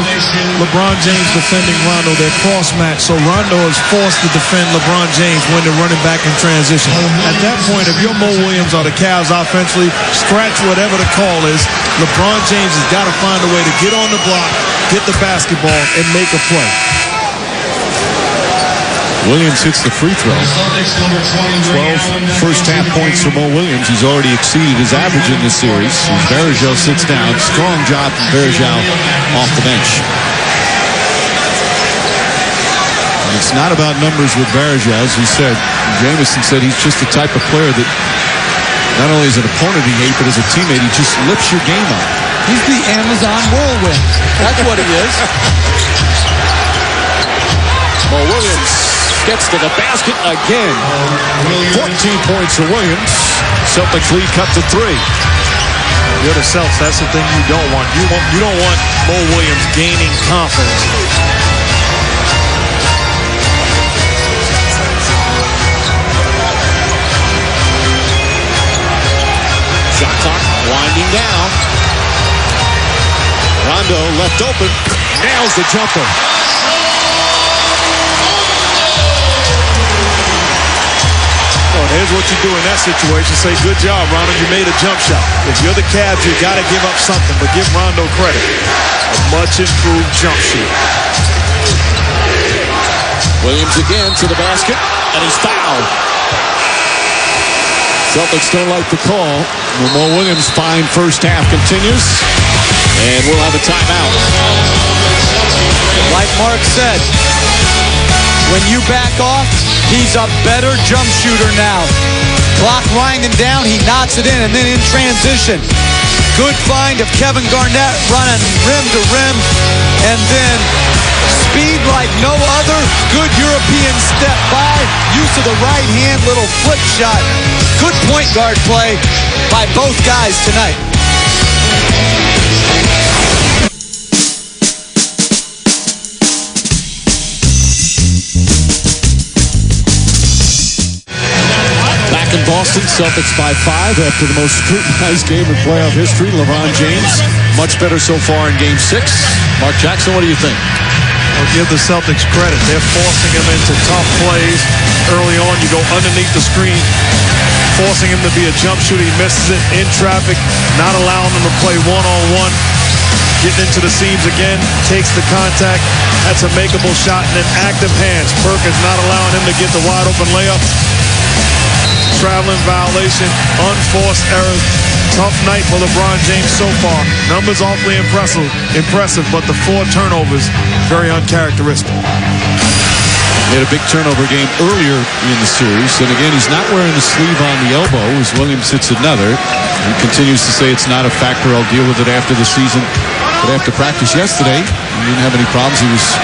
LeBron James defending Rondo, they're cross-matched. So Rondo is forced to defend LeBron James when they're running back in transition. At that point, if you're Mo Williams or the Cavs offensively, scratch whatever the call is. LeBron James has got to find a way to get on the block, get the basketball, and make a play. Williams hits the free throw. 12 first-half points for Mo Williams. He's already exceeded his average in this series. Varejao sits down. Strong job from Varejao off the bench. And it's not about numbers with Varejao, as we said. Jamison said he's just the type of player that not only as an opponent he hates, but as a teammate, he just lifts your game up. He's the Amazon whirlwind. That's what he is. Mo Williams gets to the basket again. 14 points for Williams. Celtics lead cut to 3. You're the Celtics. That's the thing you don't want. You don't want Mo Williams gaining confidence. Shot clock winding down. Rondo left open. Nails the jumper. Here's what you do in that situation. Say, good job, Rondo. You made a jump shot. If you're the Cavs, you got to give up something. But give Rondo credit. A much improved jump shoot. Williams again to the basket, and he's fouled. Celtics don't like the call. Mo Williams' fine first half continues, and we'll have a timeout. Like Mark said, when you back off, he's a better jump shooter now. Clock winding down, he knocks it in, and then in transition. Good find of Kevin Garnett running rim to rim, and then speed like no other. Good European step by, use of the right hand, little flip shot. Good point guard play by both guys tonight. In Boston, Celtics by 5 after the most scrutinized game in playoff history. LeBron James, much better so far in Game 6. Mark Jackson, what do you think? Well, give the Celtics credit. They're forcing him into tough plays. Early on, you go underneath the screen, forcing him to be a jump shooter. He misses it in traffic, not allowing him to play one-on-one. Getting into the seams again, takes the contact. That's a makeable shot, and then active hands. Perkins not allowing him to get the wide-open layup. Traveling violation, unforced errors. Tough night for LeBron James so far. Numbers awfully impressive, but the 4 turnovers, very uncharacteristic. He had a big turnover game earlier in the series, and again, he's not wearing the sleeve on the elbow as Williams hits another. He continues to say it's not a factor, I'll deal with it after the season. But after practice yesterday, he didn't have any problems. He was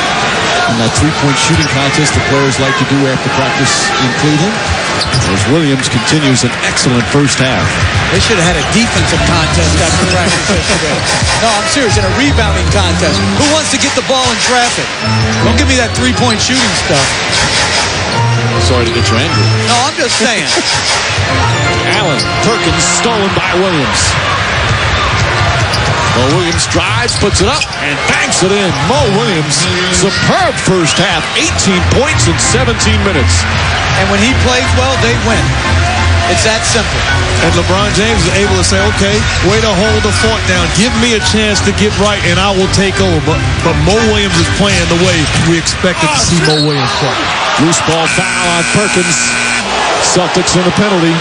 in that three-point shooting contest the players like to do after practice in Cleveland. As Williams continues an excellent first half. They should have had a defensive contest after practice yesterday. No, I'm serious, in a rebounding contest. Who wants to get the ball in traffic? Don't give me that three-point shooting stuff. Sorry to get you angry. No, I'm just saying. Allen, Perkins, stolen by Williams. Mo Williams drives, puts it up, and banks it in. Mo Williams, superb first half, 18 points in 17 minutes. And when he plays well, they win. It's that simple. And LeBron James is able to say, okay, way to hold the fort down. Give me a chance to get right, and I will take over. But Mo Williams is playing the way we expected to see Mo Williams play. Loose ball foul on Perkins. Celtics in a penalty.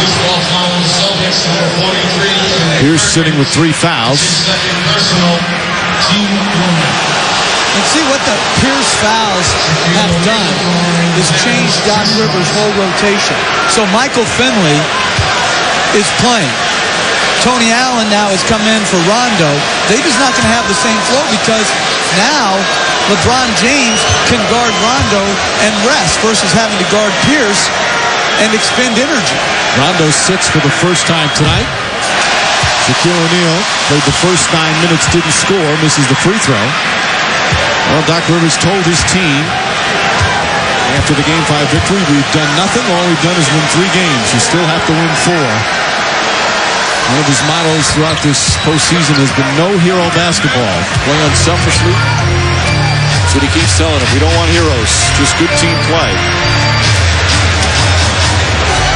Loose ball foul on the Celtics, number 43. Here's sitting with 3 fouls. Second personal, team one. And see what the Pierce fouls have done is change Doc Rivers' whole rotation. So Michael Finley is playing. Tony Allen now has come in for Rondo. They're just not going to have the same flow because now LeBron James can guard Rondo and rest versus having to guard Pierce and expend energy. Rondo sits for the first time tonight. Shaquille O'Neal played the first 9 minutes, didn't score, misses the free throw. Well, Doc Rivers told his team after the Game 5 victory, we've done nothing. All we've done is win 3 games. You still have to win 4. One of his mottos throughout this postseason has been no hero basketball. Play unselfishly. That's what he keeps telling them. We don't want heroes, just good team play.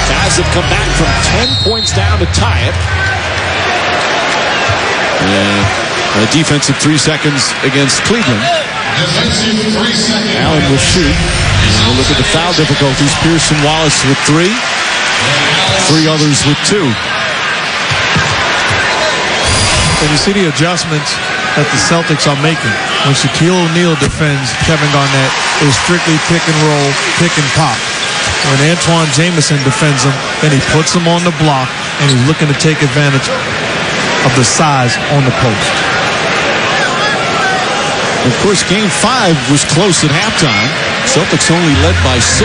Cavs have come back from 10 points down to tie it. And a defensive 3 seconds against Cleveland. Defensive 3 seconds. Allen will shoot. And we'll look at the foul difficulties. Pearson Wallace with 3. 3 others with 2. And you see the adjustments that the Celtics are making. When Shaquille O'Neal defends Kevin Garnett, it's strictly pick and roll, pick and pop. When Antoine Jameson defends him, then he puts him on the block, and he's looking to take advantage of the size on the post. Of course, Game 5 was close at halftime. Celtics only led by 6.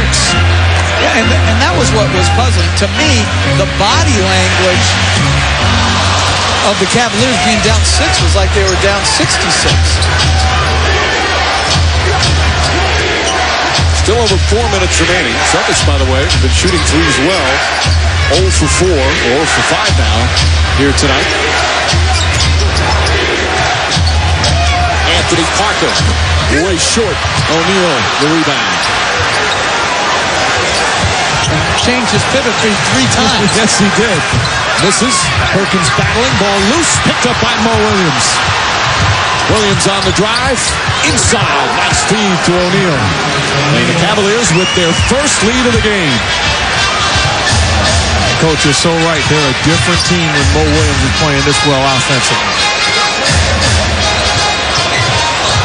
Yeah, and that was what was puzzling. To me, the body language of the Cavaliers being down 6 was like they were down 66. Still over 4 minutes remaining. Celtics, by the way, have been shooting threes well. 0 for 4, or 0 for 5 now here tonight. Anthony Parker, way short. O'Neal, the rebound. Changed his pivot 3 times. Yes, he did. Misses. Perkins battling. Ball loose. Picked up by Mo Williams. Williams on the drive. Inside. Nice feed to O'Neal. And the Cavaliers with their first lead of the game. Coach, you're so right. They're a different team when Mo Williams is playing this well offensively.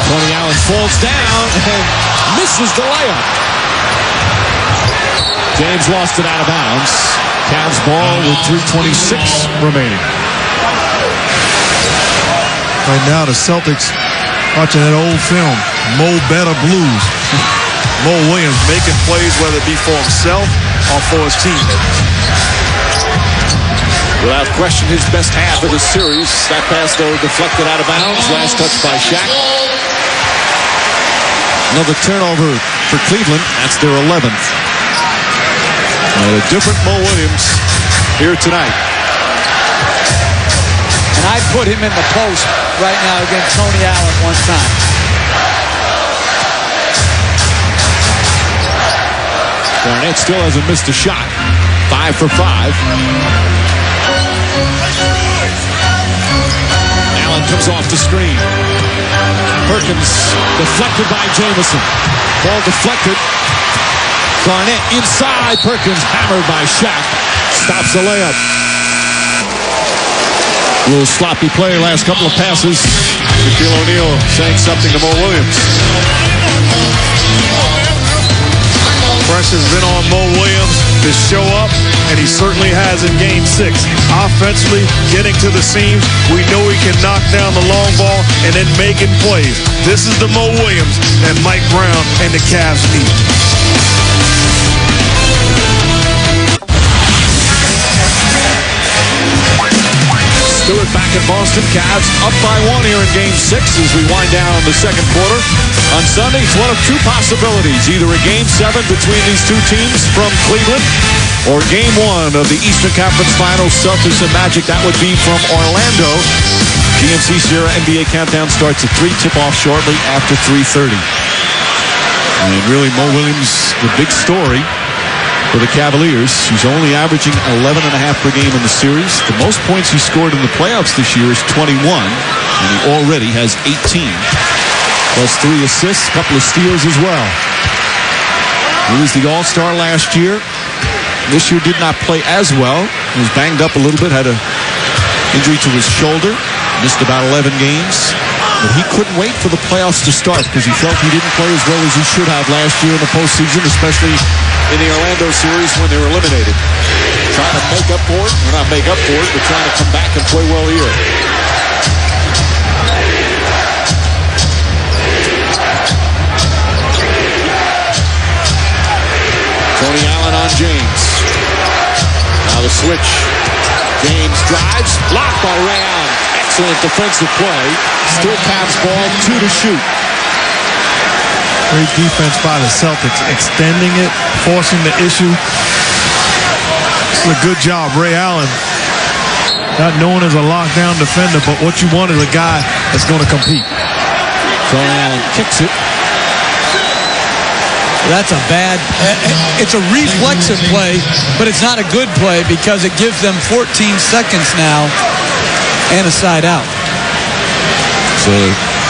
Tony Allen falls down and misses the layup. James lost it out of bounds. Cavs ball with 3:26 remaining. Right now, the Celtics watching that old film, Mo Better Blues. Mo Williams making plays, whether it be for himself or for his teammates. Without question, his best half of the series. That pass, though, deflected out of bounds. Last touch by Shaq. Another turnover for Cleveland. That's their 11th. And a different Mo Williams here tonight. And I'd put him in the post right now against Tony Allen one time. Garnett still hasn't missed a shot. 5 for 5. Allen comes off the screen. Perkins deflected by Jameson. Ball deflected. Garnett inside. Perkins hammered by Shaq. Stops the layup. A little sloppy play last couple of passes. Shaquille O'Neal saying something to Mo Williams. Pressure's been on Mo Williams to show up, and he certainly has in Game 6. Offensively, getting to the seams, we know he can knock down the long ball and then making plays. This is the Mo Williams that Mike Brown and the Cavs need. Stewart back in Boston. Cavs up by 1 here in Game 6 as we wind down the second quarter. On Sunday, it's one of 2 possibilities. Either a Game 7 between these 2 teams from Cleveland or Game 1 of the Eastern Conference Finals, Celtics and Magic. That would be from Orlando. GMC Sierra NBA Countdown starts at 3, tip-off shortly after 3:30. And really, Mo Williams, the big story for the Cavaliers. He's only averaging 11.5 per game in the series. The most points he scored in the playoffs this year is 21, and he already has 18. Plus 3 assists, a couple of steals as well. He was the All-Star last year. This year did not play as well. He was banged up a little bit, had an injury to his shoulder, missed about 11 games. But he couldn't wait for the playoffs to start because he felt he didn't play as well as he should have last year in the postseason, especially in the Orlando series when they were eliminated. Trying to make up for it, or not make up for it, but trying to come back and play well here. Tony Allen on James. Now the switch. James drives, blocked by Ray Allen. Excellent defensive play. Still Cavs ball, 2 to shoot. Great defense by the Celtics, extending it, forcing the issue. This is a good job, Ray Allen. Not known as a lockdown defender, but what you want is a guy that's going to compete. Tony Allen kicks it. That's a bad, it's a reflexive play, but it's not a good play because it gives them 14 seconds now and a side out. So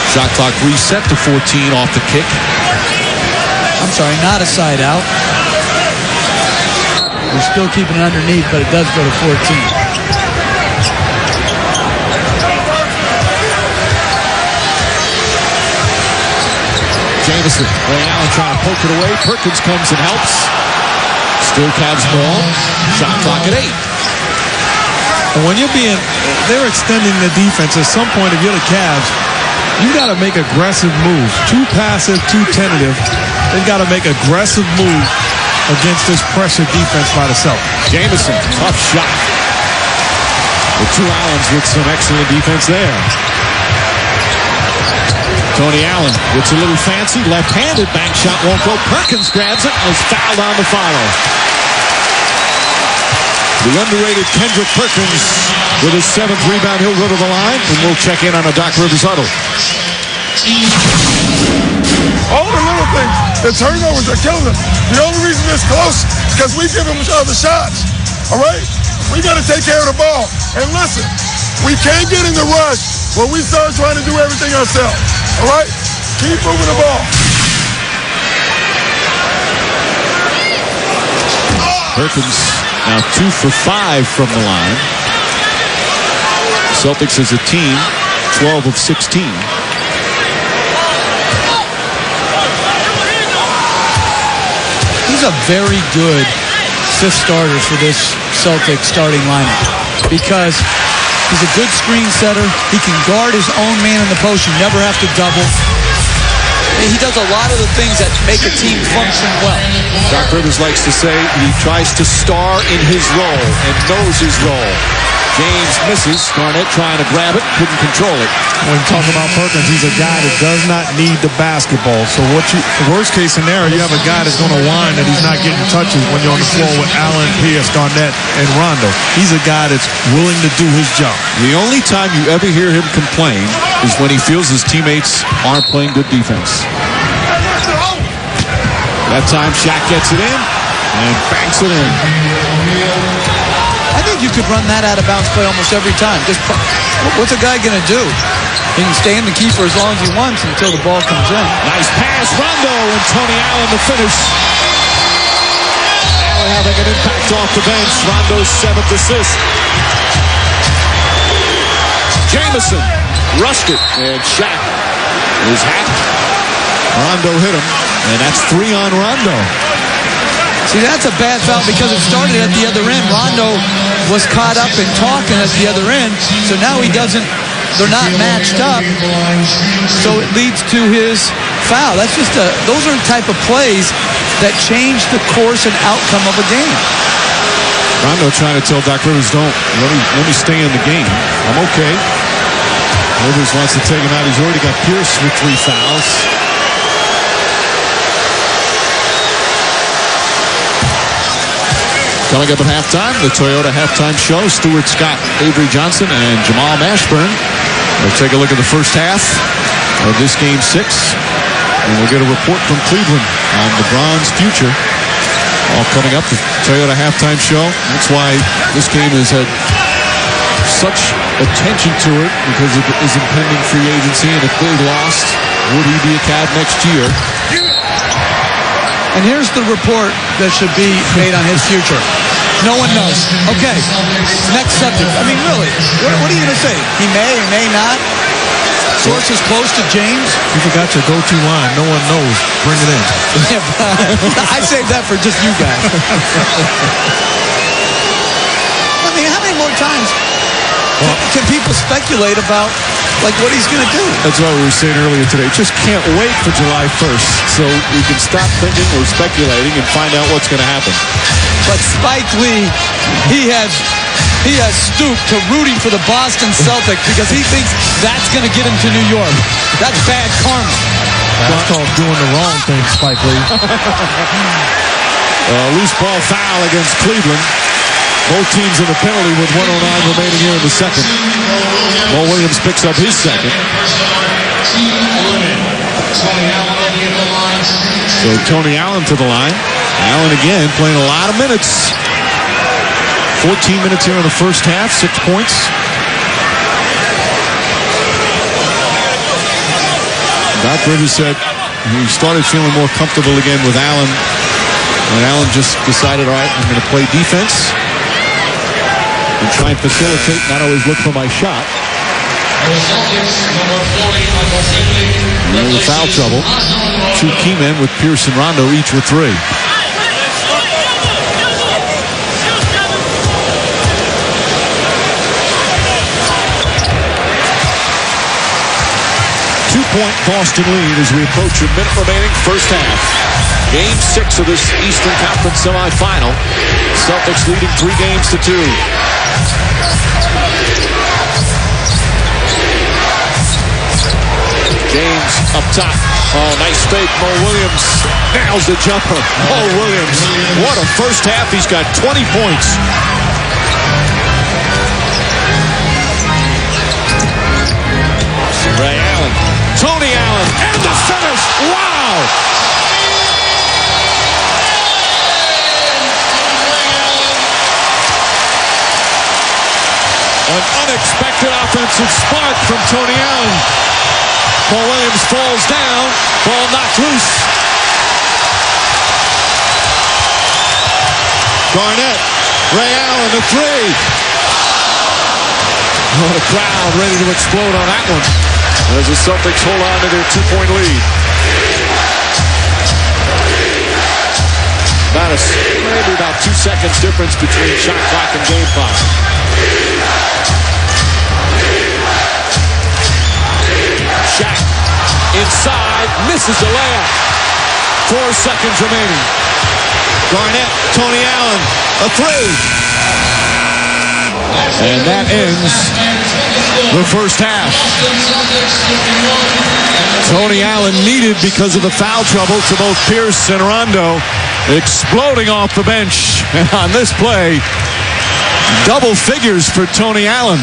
Shot clock reset to 14 off the kick. I'm sorry, not a side out. We're still keeping it underneath, but it does go to 14. Jamison, Ray Allen trying to poke it away. Perkins comes and helps. Still Cavs ball. Shot clock at 8. And when they're extending the defense, at some point, if you're the Cavs, you got to make aggressive moves. Too passive, too tentative. They've got to make aggressive moves against this pressure defense by the Celtics. Jamison, tough shot. The two Allens with some excellent defense there. Tony Allen gets a little fancy. Left-handed bank shot won't go. Perkins grabs it and is fouled on the final. The underrated Kendrick Perkins with his 7th rebound. He'll go to the line, and we'll check in on a Doc Rivers huddle. All the little things, the turnovers are killing them. The only reason it's close is because we give them other shots. All right? We got to take care of the ball. And listen, we can't get in the rush when we start trying to do everything ourselves. All right? Keep moving the ball. Perkins now 2 for 5 from the line. Celtics as a team, 12 of 16. He's a very good 5th starter for this Celtics starting lineup because he's a good screen setter. He can guard his own man in the post. You never have to double. He does a lot of the things that make a team function well. Doc Rivers likes to say he tries to star in his role and knows his role. James misses. Garnett trying to grab it, couldn't control it. When talking about Perkins, he's a guy that does not need the basketball. So the worst case scenario, you have a guy that's going to whine that he's not getting touches when you're on the floor with Allen, Pierce, Garnett, and Rondo. He's a guy that's willing to do his job. The only time you ever hear him complain is when he feels his teammates aren't playing good defense. That time, Shaq gets it in and banks it in. I think you could run that out of bounds play almost every time. Just what's a guy going to do? He can stay in the key for as long as he wants until the ball comes in. Nice pass, Rondo, and Tony Allen to finish. Allen having an impact off the bench. Rondo's 7th assist. Jamison rushed it, and Shaq is hacked. Rondo hit him, and that's 3 on Rondo. See, that's a bad foul because it started at the other end. Rondo was caught up in talking at the other end, so now they're not matched up, so it leads to his foul. That's just those are the type of plays that change the course and outcome of a game. Rondo trying to tell Doc Rivers, let me stay in the game. I'm okay. Rivers wants to take him out. He's already got Pierce with 3 fouls. Coming up at halftime, the Toyota halftime show. Stuart Scott, Avery Johnson, and Jamal Mashburn. We'll take a look at the first half of this Game 6. And we'll get a report from Cleveland on LeBron's future. All coming up, the Toyota halftime show. That's why this game has had such attention to it, because of his impending free agency. And if they lost, would he be a Cav next year? And here's the report that should be made on his future. No one knows. Okay, next subject. I mean, really, what are you going to say? He may not. Sources close to James. You forgot your go-to line. No one knows. Bring it in. I saved that for just you guys. I mean, how many more times can people speculate about what he's going to do? That's what we were saying earlier today. Just can't wait for July 1st so we can stop thinking or speculating and find out what's going to happen. But Spike Lee, he has stooped to rooting for the Boston Celtics because he thinks that's going to get him to New York. That's bad karma. That's called doing the wrong thing, Spike Lee. Loose ball foul against Cleveland. Both teams in the penalty with 1:09 remaining here in the second. Mo Williams picks up his second. So Tony Allen to the line. Allen again playing a lot of minutes. 14 minutes here in the first half, 6 points. Doc Rivers said he started feeling more comfortable again with Allen. And Allen just decided, all right, I'm going to play defense and try and facilitate, not always look for my shot. And the foul trouble. Two key men with Pierce and Rondo, each with 3. Two-point Boston lead as we approach a minute remaining first half. Game 6 of this Eastern Conference semifinal. Celtics leading 3-2. James up top. Oh, nice fake. Mo Williams nails the jumper. Mo Williams. What a first half. He's got 20 points. Ray Allen. Tony Allen. And the finish. Wow. An unexpected offensive spark from Tony Allen. Mo Williams falls down. Ball knocked loose. Garnett. Ray Allen, the 3. Oh, the crowd ready to explode on that one as the Celtics hold on to their 2-point lead. Maybe about 2 seconds difference between shot clock and game clock. Shaq inside, misses the layup. 4 seconds remaining. Garnett, Tony Allen, a 3. And that ends the first half. Tony Allen needed because of the foul trouble to both Pierce and Rondo, exploding off the bench. And on this play, double figures for Tony Allen,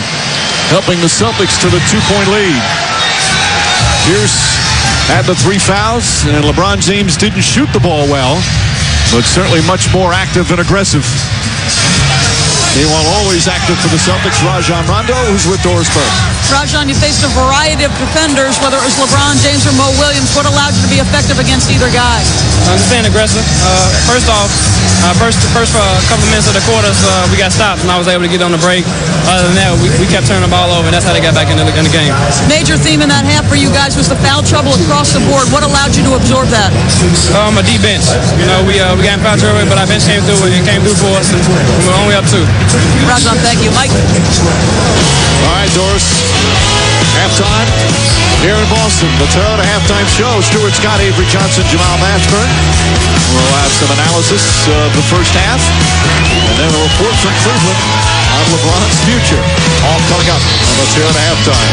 helping the Celtics to the 2-point lead. Pierce had the 3 fouls, and LeBron James didn't shoot the ball well, but certainly much more active and aggressive. Meanwhile, always active for the Celtics, Rajon Rondo, who's with Doris Burke. Rajon, you faced a variety of defenders, whether it was LeBron James or Mo Williams. What allowed you to be effective against either guy? Just being aggressive. First off, first couple minutes of the quarters, we got stopped, and I was able to get on the break. Other than that, we kept turning the ball over, and that's how they got back in the game. Major theme in that half for you guys was the foul trouble across the board. What allowed you to absorb that? A deep bench. You know, we got in foul trouble, but our bench came through and came through for us, and we're only up 2. Rajon, thank you. Mike? All right, Doris. Halftime here in Boston. The Toyota halftime show. Stuart Scott, Avery Johnson, Jamal Mashburn. We'll have some analysis of the first half, and then a report from Cleveland on LeBron's future. All coming up on the Toyota halftime.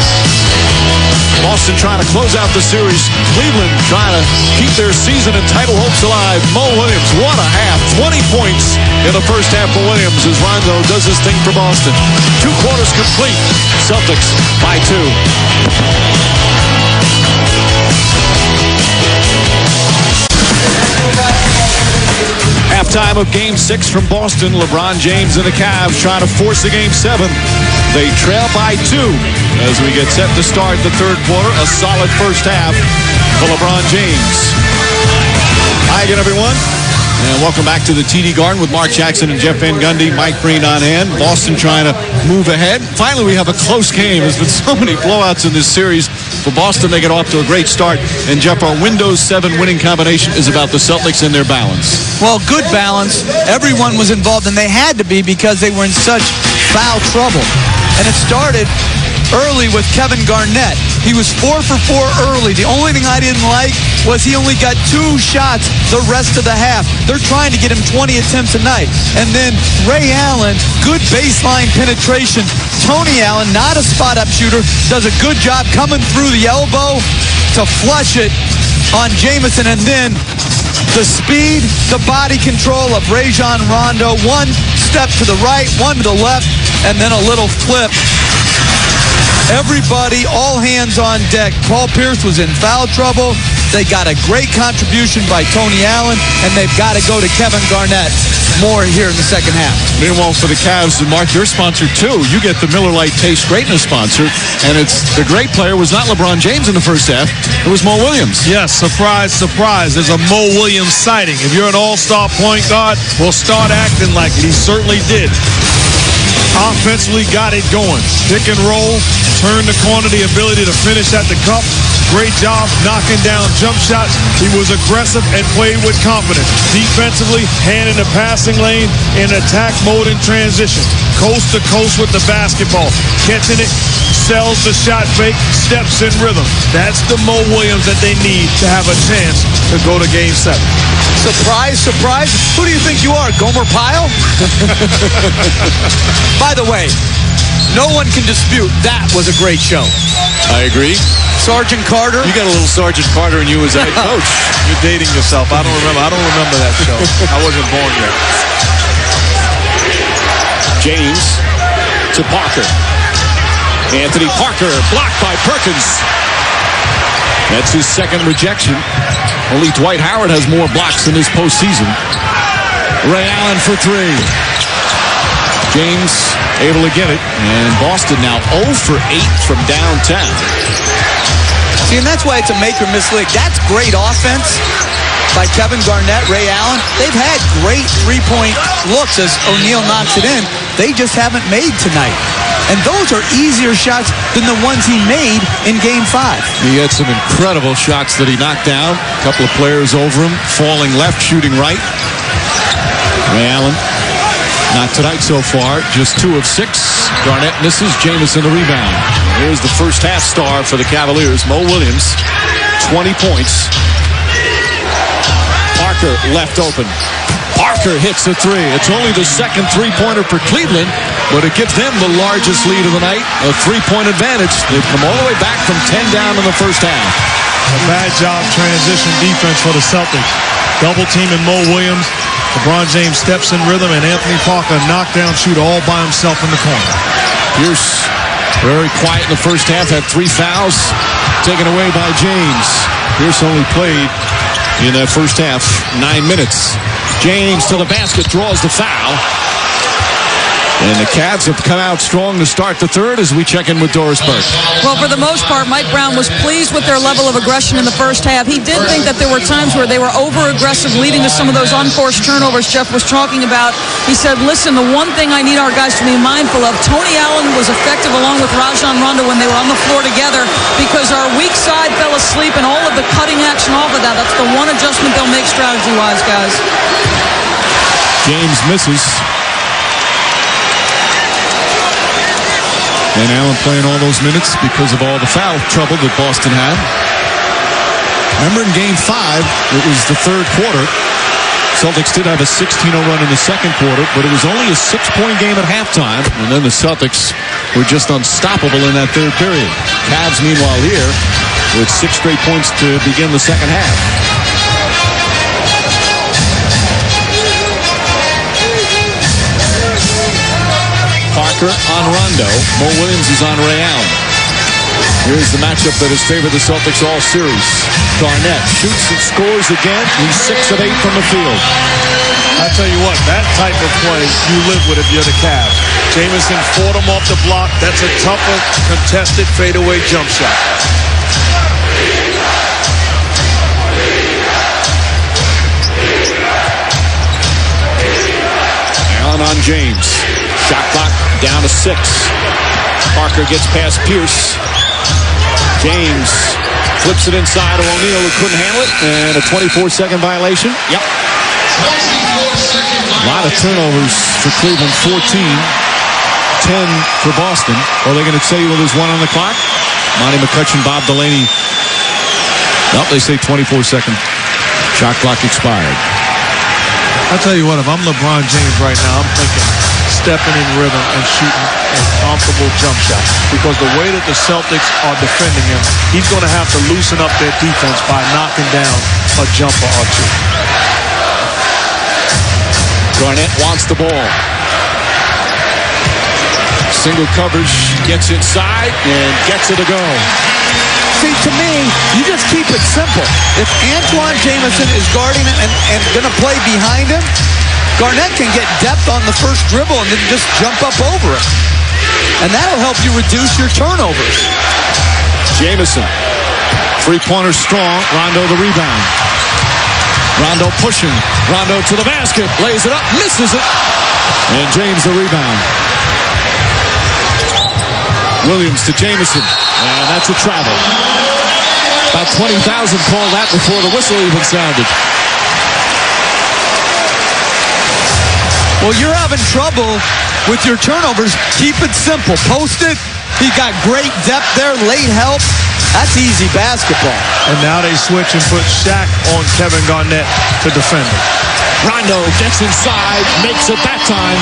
Boston trying to close out the series. Cleveland trying to keep their season and title hopes alive. Mo Williams, what a half. 20 points in the first half for Williams as Rondo does his thing for Boston. 2 quarters complete. Celtics by 2. Halftime of Game 6 from Boston. LeBron James and the Cavs trying to force a Game 7. They trail by 2 as we get set to start the third quarter. A solid first half for LeBron James. Hi again, everyone. And welcome back to the TD Garden with Mark Jackson and Jeff Van Gundy. Mike Breen on hand. Boston trying to move ahead. Finally, we have a close game. There's been so many blowouts in this series. For Boston, they get off to a great start. And Jeff, our Windows 7 winning combination is about the Celtics and their balance. Well, good balance. Everyone was involved, and they had to be because they were in such foul trouble. And it started early with Kevin Garnett. He was 4 for 4 early. The only thing I didn't like was he only got 2 shots the rest of the half. They're trying to get him 20 attempts a night. And then Ray Allen, good baseline penetration. Tony Allen, not a spot-up shooter, does a good job coming through the elbow to flush it on Jamison. And then the speed, the body control of Rajon Rondo. 1 step to the right, 1 to the left, and then a little flip. Everybody, all hands on deck. Paul Pierce was in foul trouble. They got a great contribution by Tony Allen, and they've got to go to Kevin Garnett. more here in the second half. Meanwhile, for the Cavs, and Mark, your sponsor too, you get the Miller Lite Taste Greatness sponsor, and it's the great player was not LeBron James in the first half, it was Mo Williams. Yes, surprise, surprise. There's a Mo Williams sighting. If you're an all-star point guard, well, start acting like it. He certainly did. Offensively got it going. Pick and roll, turn the corner, the ability to finish at the cup. Great job knocking down jump shots. He was aggressive and played with confidence. Defensively, hand in the passing lane, in attack mode in transition. Coast to coast with the basketball. Catching it, sells the shot fake, steps in rhythm. That's the Mo Williams that they need to have a chance to go to Game 7. Surprise, surprise. Who do you think you are, Gomer Pyle? By the way, no one can dispute that was a great show. I agree. Sergeant Carter. You got a little Sergeant Carter in you as a head coach. You're dating yourself. I don't remember that show. I wasn't born yet. James to Parker. Anthony Parker blocked by Perkins. That's his second rejection. Only Dwight Howard has more blocks in his postseason. Ray Allen for three. James able to get it. And Boston now 0 for 8 from downtown. See, and that's why it's a make or miss league. That's great offense by Kevin Garnett, Ray Allen. They've had great three-point looks as O'Neal knocks it in. They just haven't made tonight. And those are easier shots than the ones he made in Game 5. He had some incredible shots that he knocked down. A couple of players over him, falling left, shooting right. Ray Allen, not tonight so far, just 2 of 6. Garnett misses, Jamison the rebound. Here's the first half star for the Cavaliers, Mo Williams, 20 points. Parker left open. Parker hits the three. It's only the second three-pointer for Cleveland, but it gives them the largest lead of the night, a 3-point advantage. They've come all the way back from 10 down in the first half. A bad job transition defense for the Celtics. Double teaming Mo Williams. LeBron James steps in rhythm, and Anthony Parker, knockdown shooter all by himself in the corner. Pierce, very quiet in the first half, had 3 fouls taken away by James. Pierce only played in that first half 9 minutes. James to the basket, draws the foul. And the Cavs have come out strong to start the third as we check in with Doris Burke. Well, for the most part, Mike Brown was pleased with their level of aggression in the first half. He did think that there were times where they were over-aggressive, leading to some of those unforced turnovers Jeff was talking about. He said, listen, the one thing I need our guys to be mindful of, Tony Allen was effective along with Rajon Rondo when they were on the floor together because our weak side fell asleep and all of the cutting action off of that. That's the one adjustment they'll make strategy-wise, guys. James misses. And Allen playing all those minutes because of all the foul trouble that Boston had. Remember in Game 5, it was the third quarter. Celtics did have a 16-0 run in the second quarter, but it was only a 6-point game at halftime. And then the Celtics were just unstoppable in that third period. Cavs, meanwhile, here with 6 straight points to begin the second half. Parker on Rondo. Mo Williams is on Ray Allen. Here's the matchup that has favored the Celtics all series. Garnett shoots and scores again. He's 6 of 8 from the field. I tell you what, that type of play you live with if you're the Cavs. Jamison fought him off the block. That's a tougher, contested fadeaway jump shot. Allen on James. Shot clock down to 6. Parker gets past Pierce. James flips it inside to O'Neal, who couldn't handle it, and a 24-second violation. Yep. A lot of turnovers for Cleveland, 14. 10 for Boston. Are they going to say, well, there's 1 on the clock? Monty McCutcheon, Bob Delaney. Well, they say 24-second shot clock expired. I'll tell you what, if I'm LeBron James right now, I'm thinking stepping in rhythm and shooting a comfortable jump shot. Because the way that the Celtics are defending him, he's going to have to loosen up their defense by knocking down a jumper or 2. Garnett wants the ball. Single coverage, gets inside, and gets it to go. See, to me, you just keep it simple. If Antoine Jamison is guarding it and going to play behind him, Garnett can get depth on the first dribble and then just jump up over it. And that'll help you reduce your turnovers. Jamison. Three-pointer strong. Rondo the rebound. Rondo pushing. Rondo to the basket. Lays it up. Misses it. And James the rebound. Williams to Jamison. And that's a travel. About 20,000 called that before the whistle even sounded. Well, you're having trouble with your turnovers. Keep it simple. Post it. He got great depth there. Late help. That's easy basketball. And now they switch and put Shaq on Kevin Garnett to defend him. Rondo gets inside, makes it that time.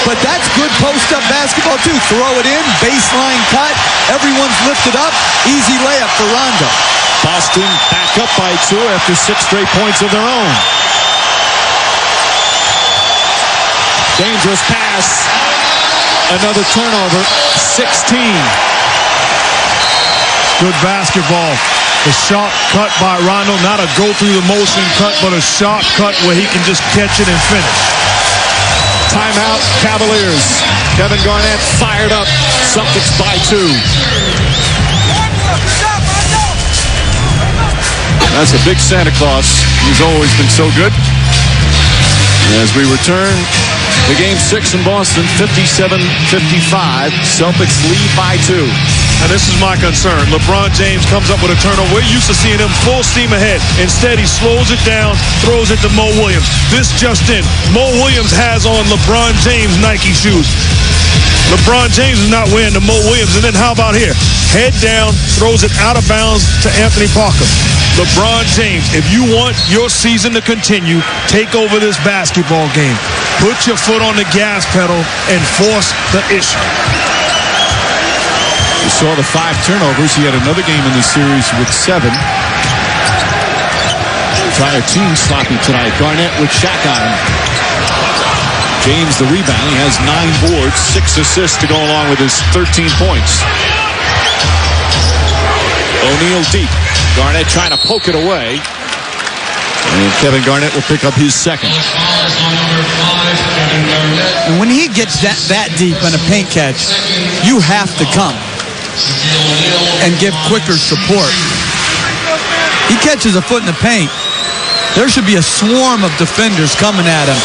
But that's good post-up basketball, too. Throw it in, baseline cut. Everyone's lifted up. Easy layup for Rondo. Boston back up by 2 after 6 straight points of their own. Dangerous pass. Another turnover. 16. Good basketball. The sharp cut by Rondo. Not a go-through-the-motion cut, but a sharp cut where he can just catch it and finish. Timeout, Cavaliers. Kevin Garnett fired up. Celtics by 2. That's a big Santa Claus. He's always been so good. As we return to Game 6 in Boston, 57-55. Celtics lead by 2. And this is my concern. LeBron James comes up with a turnover. We're used to seeing him full steam ahead. Instead, he slows it down, throws it to Mo Williams. This just in. Mo Williams has on LeBron James Nike shoes. LeBron James is not wearing the Mo Williams. And then how about here? Head down, throws it out of bounds to Anthony Parker. LeBron James, if you want your season to continue, take over this basketball game. Put your foot on the gas pedal and force the issue. We saw the 5 turnovers. He had another game in this series with 7. Entire team sloppy tonight. Garnett with Shaq on him. James the rebound. He has 9 boards, 6 assists to go along with his 13 points. O'Neal deep. Garnett trying to poke it away. And Kevin Garnett will pick up his second. And when he gets that deep in a paint catch, you have to come and give quicker support. He catches a foot in the paint. There should be a swarm of defenders coming at him.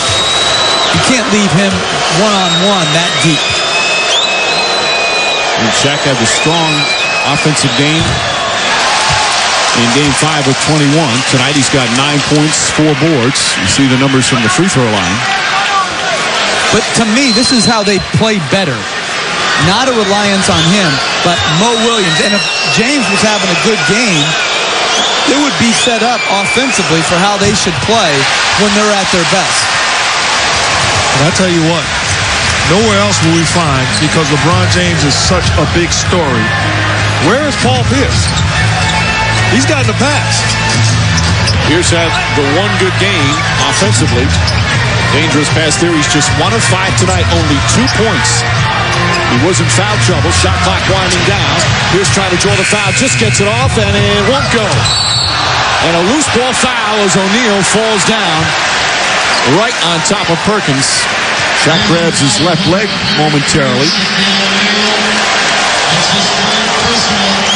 You can't leave him one-on-one that deep. And Shaq had the strong offensive game in Game 5 of 21. Tonight he's got 9 points, 4 boards. You see the numbers from the free throw line. But to me, this is how they play better. Not a reliance on him, but Mo Williams. And if James was having a good game, it would be set up offensively for how they should play when they're at their best. And I tell you what, nowhere else will we find, because LeBron James is such a big story. Where is Paul Pierce? He's gotten a pass. Pierce had the one good game offensively. Dangerous pass there. He's just 1 of 5 tonight, only 2 points. He was in foul trouble. Shot clock winding down. Pierce trying to draw the foul. Just gets it off, and it won't go. And a loose ball foul as O'Neal falls down right on top of Perkins. Shaq grabs his left leg momentarily.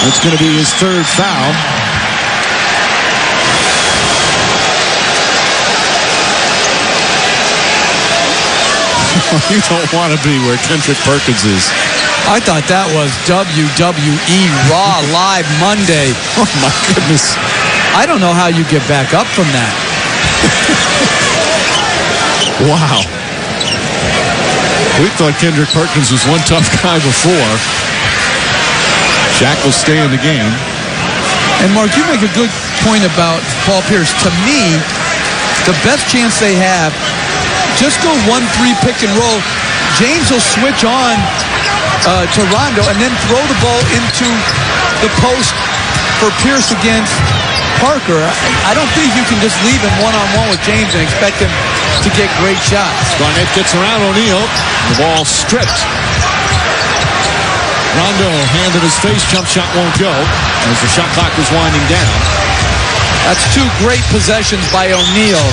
That's going to be his 3rd foul. You don't want to be where Kendrick Perkins is. I thought that was WWE Raw Live Monday. Oh, my goodness. I don't know how you get back up from that. Wow. We thought Kendrick Perkins was one tough guy before. Shaq will stay in the game. And, Mark, you make a good point about Paul Pierce. To me, the best chance they have, just go 1-3 pick and roll. James will switch on to Rondo and then throw the ball into the post for Pierce against Parker. I don't think you can just leave him one-on-one with James and expect him to get great shots. Garnett gets around O'Neal. The ball stripped. Rondo, hand in his face, jump shot won't go as the shot clock was winding down. That's 2 great possessions by O'Neal.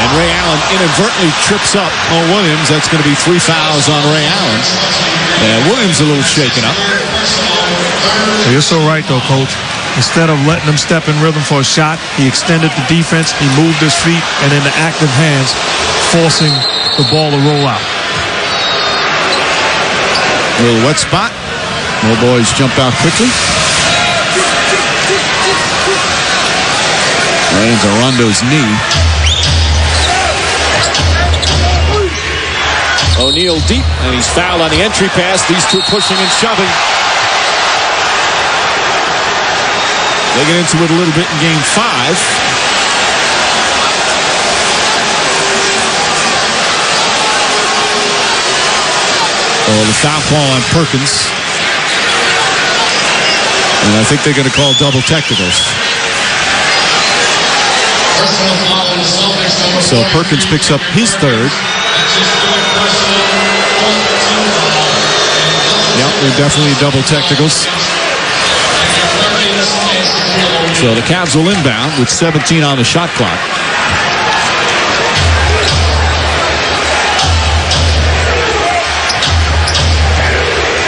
And Ray Allen inadvertently trips up Mo Williams. That's going to be 3 fouls on Ray Allen. And Williams a little shaken up. You're so right, though, Coach. Instead of letting him step in rhythm for a shot, he extended the defense, he moved his feet, and in the active hands, forcing the ball to roll out. A little wet spot. Mo boys jump out quickly. Lands on Rondo's knee. O'Neal deep, and he's fouled on the entry pass. These two pushing and shoving. They get into it a little bit in game 5. Oh, the foul call on Perkins. And I think they're going to call double technicals. So Perkins picks up his third. Yep, they're definitely double technicals. So the Cavs will inbound with 17 on the shot clock.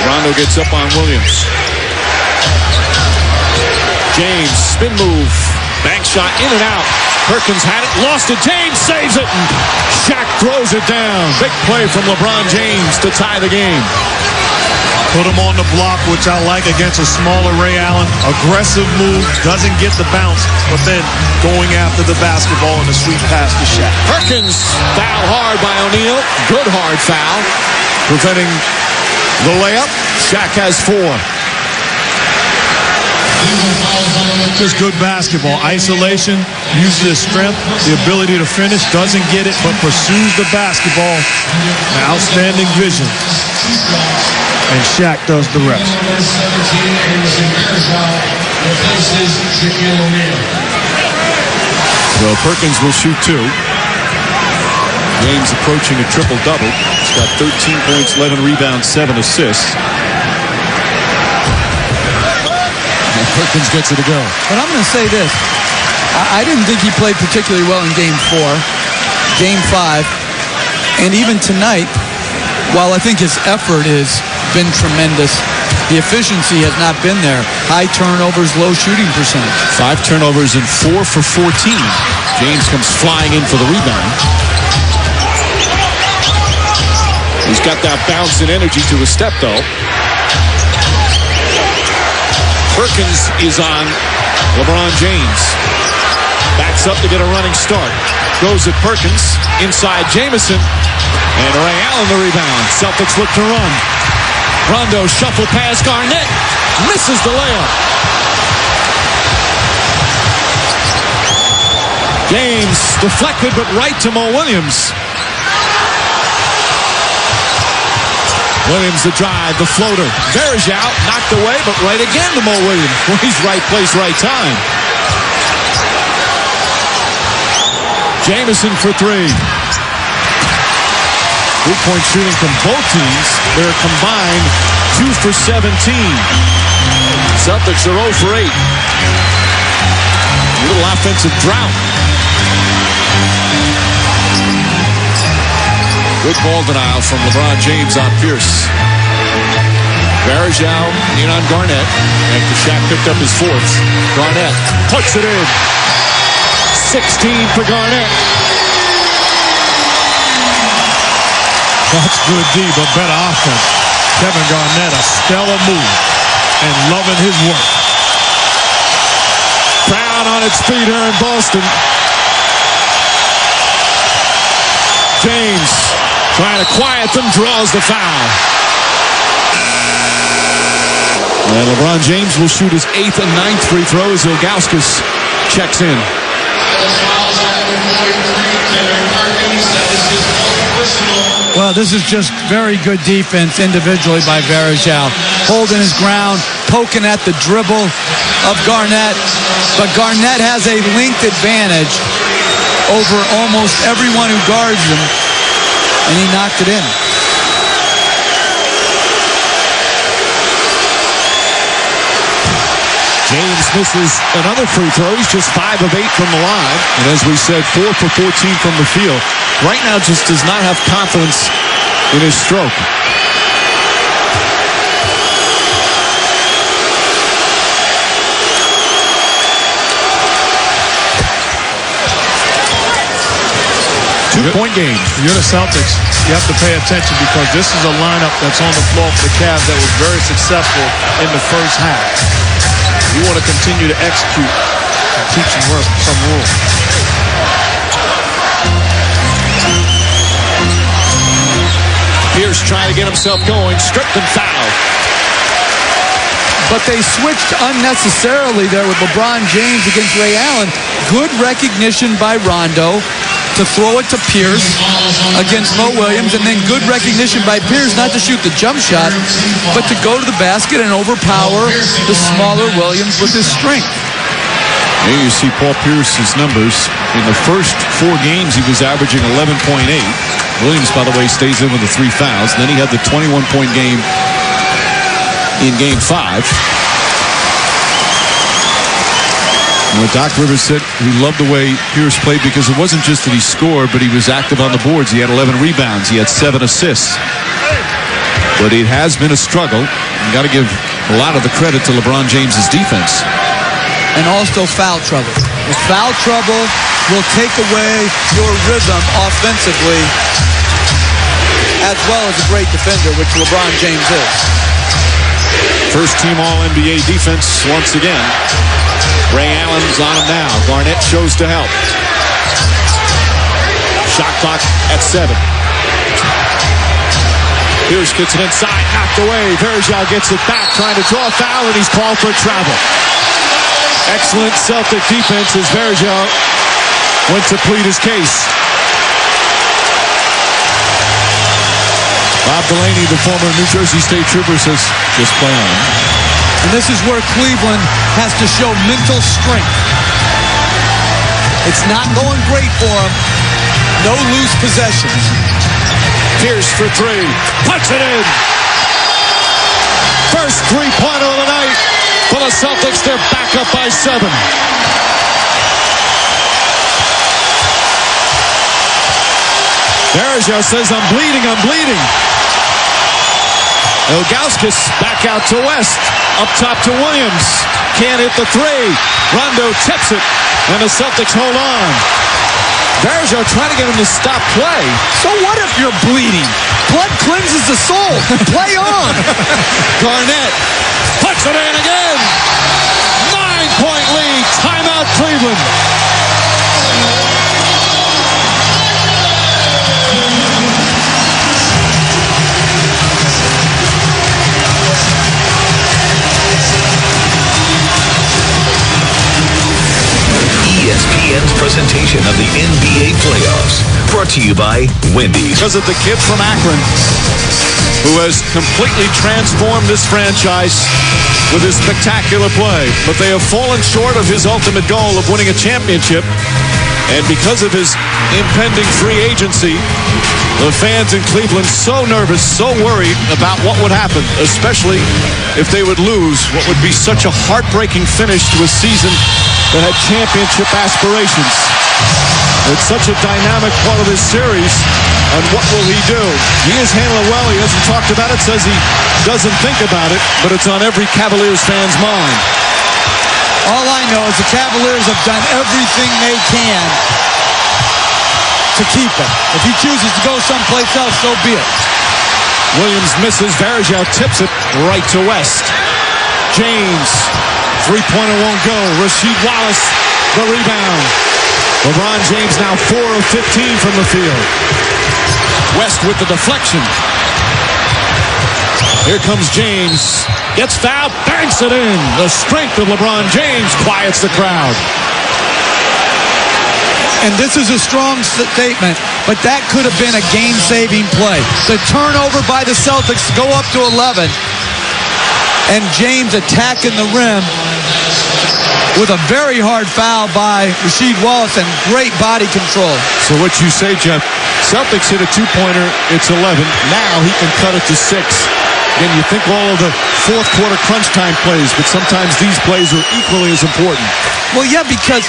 Rondo gets up on Williams. James, spin move. Bank shot in and out. Perkins had it, lost it. James saves it. And Shaq throws it down. Big play from LeBron James to tie the game. Put him on the block, which I like against a smaller Ray Allen. Aggressive move, doesn't get the bounce, but then going after the basketball and the sweet pass to Shaq. Perkins fouled hard by O'Neal. Good hard foul. Preventing the layup. Shaq has 4. Just good basketball. Isolation, uses his strength, the ability to finish, doesn't get it, but pursues the basketball. An outstanding vision. And Shaq does the rest. So Perkins will shoot 2. James approaching a triple-double. He's got 13 points, 11 rebounds, 7 assists. And Perkins gets it to go. But I'm going to say this. I didn't think he played particularly well in Game 4, Game 5, and even tonight, while I think his effort has been tremendous, the efficiency has not been there. High turnovers, low shooting percentage. 5 turnovers and 4 for 14. James comes flying in for the rebound. He's got that bounce and energy to his step, though. Perkins is on LeBron James. Backs up to get a running start. Goes at Perkins. Inside Jamison. And Ray Allen the rebound. Celtics look to run. Rondo shuffle pass. Garnett misses the layup. James deflected, but right to Mo Williams. Williams the drive, the floater. Verjao knocked away, but right again to Mo Williams. He's right place, right time. Jamison for 3. 3-point shooting from both teams. They're combined 2 for 17. Celtics are 0 for 8. A little offensive drought. Good ball denial from LeBron James on Pierce. Verjao in on Garnett. After Shaq picked up his 4th. Garnett puts it in. 16 for Garnett. That's good D, but better offense. Kevin Garnett, a stellar move, and loving his work. Crowd on its feet here in Boston. James trying to quiet them, draws the foul. And LeBron James will shoot his 8th and 9th free throws. Ilgauskas checks in. Well, this is just very good defense individually by Verjao. Holding his ground, poking at the dribble of Garnett. But Garnett has a length advantage over almost everyone who guards him. And he knocked it in. James misses another free throw. He's just 5 of 8 from the line. And as we said, 4 for 14 from the field. Right now just does not have confidence in his stroke. Two-point game. You're the Celtics. You have to pay attention because this is a lineup that's on the floor for the Cavs that was very successful in the first half. You want to continue to execute and teach them some rules. Pierce trying to get himself going. Stripped and fouled. But they switched unnecessarily there with LeBron James against Ray Allen. Good recognition by Rondo to throw it to Pierce against Mo Williams, and then good recognition by Pierce not to shoot the jump shot, but to go to the basket and overpower the smaller Williams with his strength. Here you see Paul Pierce's numbers. In the first 4 games, he was averaging 11.8. Williams, by the way, stays in with the 3 fouls. Then he had the 21-point game in Game 5. Well, Doc Rivers said he loved the way Pierce played because it wasn't just that he scored, but he was active on the boards. He had 11 rebounds. He had 7 assists. But it has been a struggle. You got to give a lot of the credit to LeBron James's defense. And also foul trouble. The foul trouble will take away your rhythm offensively, as well as a great defender, which LeBron James is. First team All-NBA defense once again. Ray Allen's on him now. Garnett shows to help. Shot clock at 7. Pierce gets it inside, knocked away. Verjao gets it back, trying to draw a foul, and he's called for travel. Excellent Celtic defense as Verjao went to plead his case. Bob Delaney, the former New Jersey State Trooper, says, just play on. And this is where Cleveland has to show mental strength. It's not going great for them. No loose possessions. Pierce for 3. Puts it in. First three-pointer of the night for the Celtics. They're back up by 7. Verjao says, I'm bleeding. Ilgauskas back out to West. Up top to Williams. Can't hit the 3. Rondo tips it. And the Celtics hold on. Verjao trying to get him to stop play. So what if you're bleeding? Blood cleanses the soul. Play on. Garnett puts it in again. 9-point lead. Timeout Cleveland. ESPN's presentation of the NBA playoffs. Brought to you by Wendy's. Because of the kid from Akron, who has completely transformed this franchise with his spectacular play. But they have fallen short of his ultimate goal of winning a championship. And because of his impending free agency, the fans in Cleveland so nervous, so worried about what would happen, especially if they would lose what would be such a heartbreaking finish to a season that had championship aspirations. It's such a dynamic part of this series, and what will he do? He has handled it well. He hasn't talked about it, says he doesn't think about it, but it's on every Cavaliers fan's mind. All I know is the Cavaliers have done everything they can to keep him. If he chooses to go someplace else, so be it. Williams misses. Verjao tips it right to West. James. Three-pointer won't go. Rasheed Wallace, the rebound. LeBron James now 4 of 15 from the field. West with the deflection. Here comes James. Gets fouled, banks it in. The strength of LeBron James quiets the crowd. And this is a strong statement, but that could have been a game-saving play. The turnover by the Celtics to go up to 11, and James attacking the rim with a very hard foul by Rasheed Wallace and great body control. So what you say, Jeff, Celtics hit a two-pointer, it's 11. Now he can cut it to 6. Again, you think all of the fourth quarter crunch time plays, but sometimes these plays are equally as important. Well, yeah, because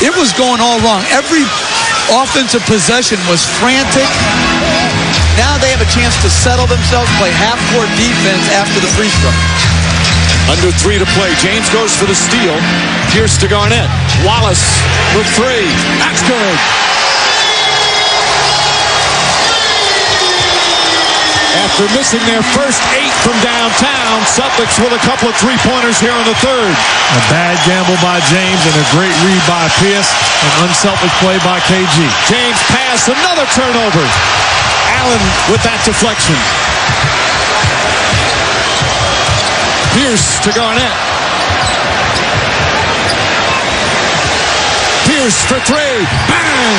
it was going all wrong. Every offensive possession was frantic. Now they have a chance to settle themselves, play half-court defense after the free throw. Under 3 to play. James goes for the steal. Pierce to Garnett. Wallace for 3. That's good. After missing their first 8 from downtown, Celtics with a couple of three-pointers here in the third. A bad gamble by James and a great read by Pierce. An unselfish play by KG. James pass, another turnover. Allen with that deflection. Pierce to Garnett. Pierce for 3. Bang!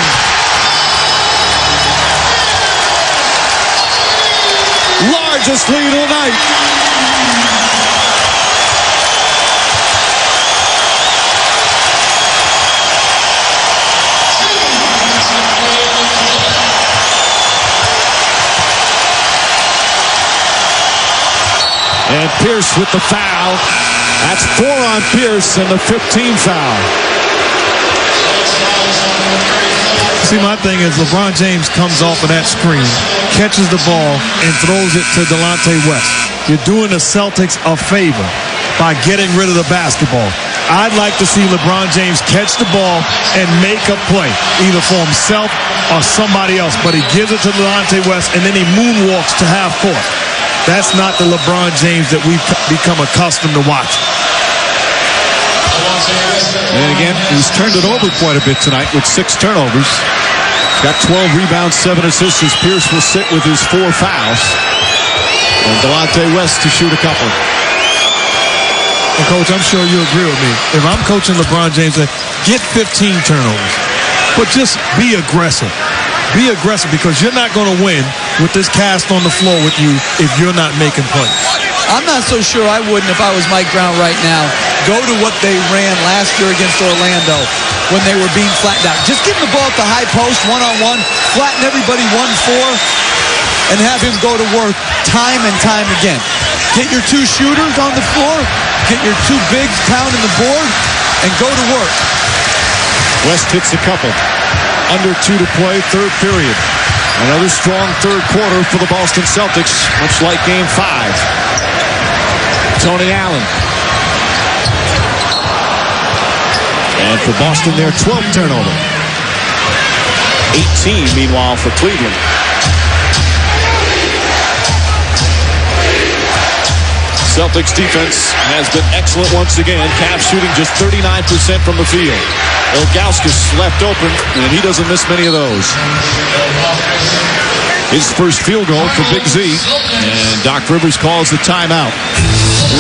Largest lead of the night. And Pierce with the foul. That's 4 on Pierce and the 15th foul. See, my thing is LeBron James comes off of that screen, catches the ball, and throws it to Delonte West. You're doing the Celtics a favor by getting rid of the basketball. I'd like to see LeBron James catch the ball and make a play, either for himself or somebody else. But he gives it to Delonte West, and then he moonwalks to half court. That's not the LeBron James that we've become accustomed to watching. And again, he's turned it over quite a bit tonight with 6 turnovers. Got 12 rebounds, 7 assists as Pierce will sit with his 4 fouls. And Delonte West to shoot a couple. And Coach, I'm sure you agree with me. If I'm coaching LeBron James, get 15 turnovers. But just be aggressive. Be aggressive because you're not going to win with this cast on the floor with you if you're not making plays. I'm not so sure I wouldn't if I was Mike Brown right now. Go to what they ran last year against Orlando when they were being flattened out. Just give him the ball at the high post, one-on-one, flatten everybody 1-4, and have him go to work time and time again. Get your 2 shooters on the floor, get your 2 bigs pounding the board, and go to work. West hits a couple. Under 2 to play, third period. Another strong third quarter for the Boston Celtics, much like Game 5. Tony Allen. And for Boston, their 12th turnover. 18, meanwhile, for Cleveland. Celtics defense has been excellent once again. Cavs shooting just 39% from the field. Ilgauskas left open, and he doesn't miss many of those. His first field goal for Big Z, and Doc Rivers calls the timeout.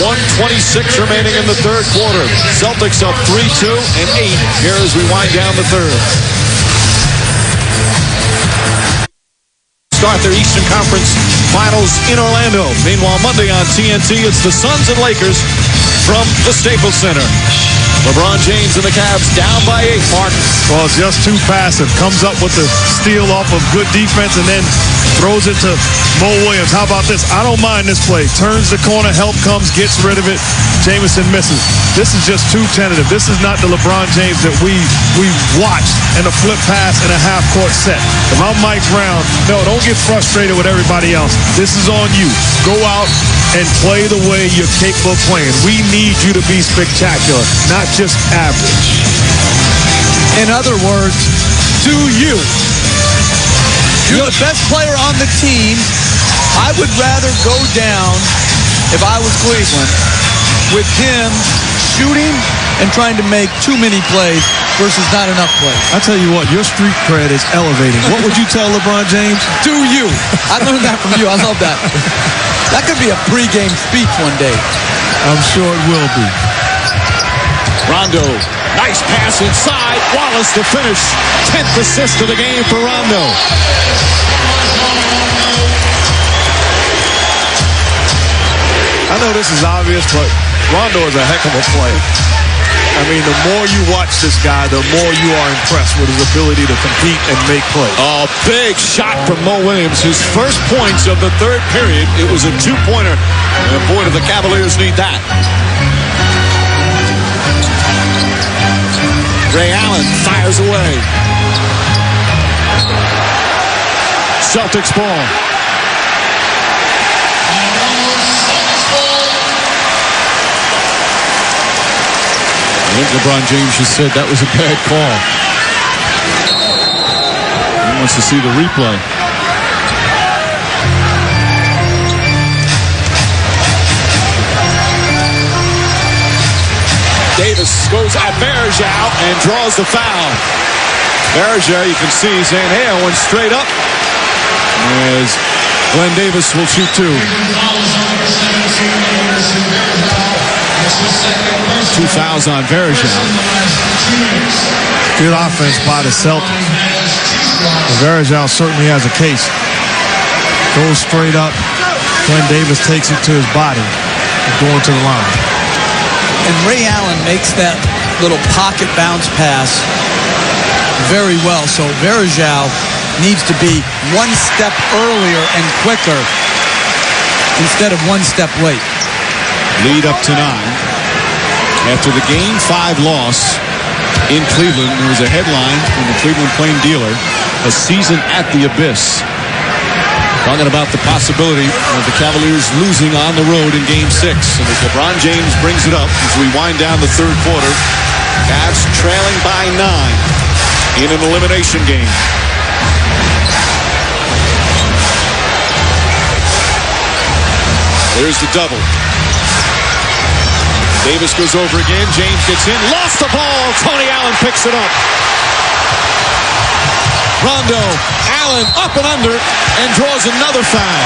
1:26 remaining in the third quarter. Celtics up 3-2 and 8 here as we wind down the third. Start their Eastern Conference Finals in Orlando. Meanwhile, Monday on TNT, it's the Suns and Lakers from the Staples Center. LeBron James and the Cavs down by 8, Mark. Well, it's just too passive. Comes up with the steal off of good defense and then throws it to Mo Williams. How about this? I don't mind this play. Turns the corner, help comes, gets rid of it. Jamison misses. This is just too tentative. This is not the LeBron James that we watched in a flip pass in a half-court set. If I'm Mike Brown, no, don't get frustrated with everybody else. This is on you. Go out and play the way you're capable of playing. We need you to be spectacular, not just average. In other words, do you. You're the best player on the team. I would rather go down, if I was Cleveland, with him shooting and trying to make too many plays versus not enough plays. I tell you what, your street cred is elevating. What would you tell LeBron James? Do you. I learned that from you. I love that. That could be a pregame speech one day. I'm sure it will be. Rondo, nice pass inside. Wallace to finish. 10th assist of the game for Rondo. I know this is obvious, but Rondo is a heck of a player. I mean, the more you watch this guy, the more you are impressed with his ability to compete and make plays. A big shot from Mo Williams. His first points of the third period. It was a 2-pointer And boy, do the Cavaliers need that. Ray Allen fires away. Celtics ball. I think LeBron James just said that was a bad call. He wants to see the replay. Davis goes at Verjao and draws the foul. Verjao, you can see, saying, hey, I went straight up. As Glenn Davis will shoot two. 2 fouls on Verjao. Good offense by the Celtics. Verjao certainly has a case. Goes straight up. Glenn Davis takes it to his body. Going to the line. And Ray Allen makes that little pocket bounce pass very well. So Verjao needs to be one step earlier and quicker instead of one step late. Lead up to 9. After the Game 5 loss in Cleveland, there was a headline in the Cleveland Plain Dealer, a season at the abyss. Talking about the possibility of the Cavaliers losing on the road in Game 6. And as LeBron James brings it up as we wind down the third quarter, Cavs trailing by 9 in an elimination game. There's the double. Davis goes over again. James gets in. Lost the ball. Tony Allen picks it up. Rondo, Allen up and under and draws another foul.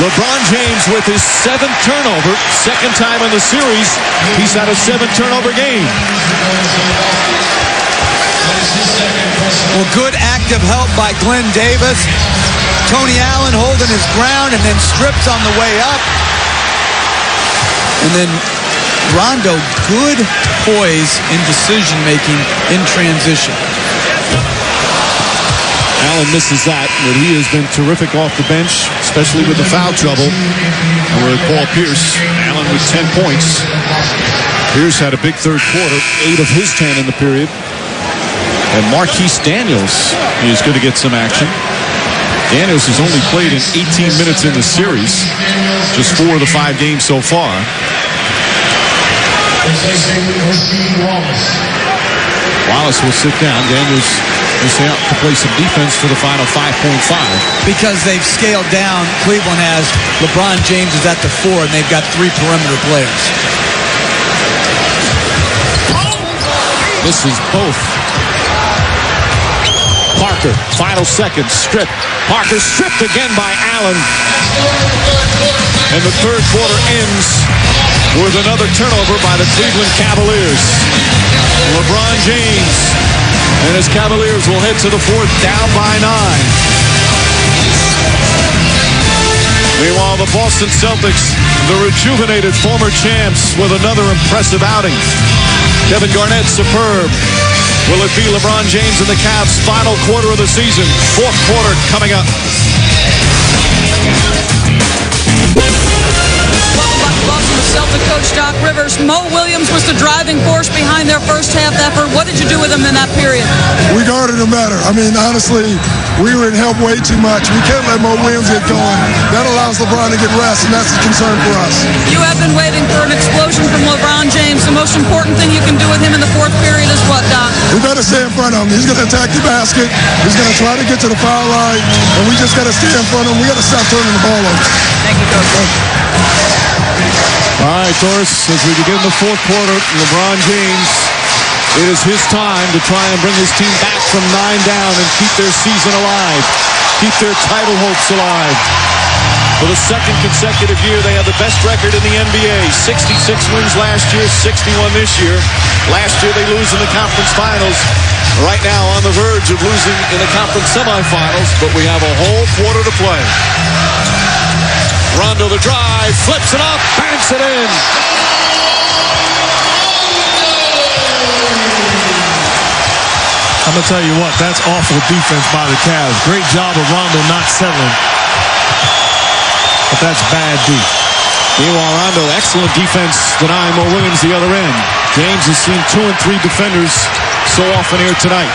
LeBron James with his 7th turnover. Second time in the series he's had a 7-turnover game. Well, good active help by Glenn Davis. Tony Allen holding his ground and then strips on the way up. And then Rondo, good poise in decision-making in transition. Allen misses that, but he has been terrific off the bench, especially with the foul trouble. And we're at Paul Pierce. Allen with 10 points. Pierce had a big third quarter, 8 of his 10 in the period. And Marquise Daniels is going to get some action. Daniels has only played in 18 minutes in the series, just 4 of the 5 games so far. Wallace will sit down. Daniels will stay out to play some defense for the final 5.5. Because they've scaled down, Cleveland has LeBron James is at the 4, and they've got 3 perimeter players. This is both. Parker, final seconds, strip. Parker stripped again by Allen. And the third quarter ends with another turnover by the Cleveland Cavaliers. LeBron James and his Cavaliers will head to the fourth down by 9. Meanwhile, the Boston Celtics, the rejuvenated former champs, with another impressive outing. Kevin Garnett, superb. Will it be LeBron James and the Cavs' final quarter of the season? Fourth quarter coming up. Welcome back to Boston, Celtic coach Doc Rivers. Mo Williams was the driving force behind their first half effort. What did you do with him in that period? We guarded him better. I mean, honestly, we were in help way too much. We can't let Mo Williams get going. That allows LeBron to get rest, and that's a concern for us. You have been waiting for an explosion from LeBron James. The most important thing you can do with him in the fourth period is what, Doc? We better stay in front of him. He's going to attack the basket. He's going to try to get to the foul line, and we just got to stay in front of him. We got to stop turning the ball over. Thank you, Coach. All right, Doris, as we begin the fourth quarter, LeBron James, it is his time to try and bring his team back from 9 down and keep their season alive, keep their title hopes alive. For the second consecutive year, they have the best record in the NBA. 66 wins last year, 61 this year. Last year, they lose in the conference finals. Right now, on the verge of losing in the conference semifinals, but we have a whole quarter to play. Rondo the drive, flips it up, banks it in. I'm going to tell you what, that's awful defense by the Cavs. Great job of Rondo not settling. But that's bad D. Meanwhile, Rondo, excellent defense, denying Mo Williams the other end. James has seen 2 and 3 defenders so often here tonight.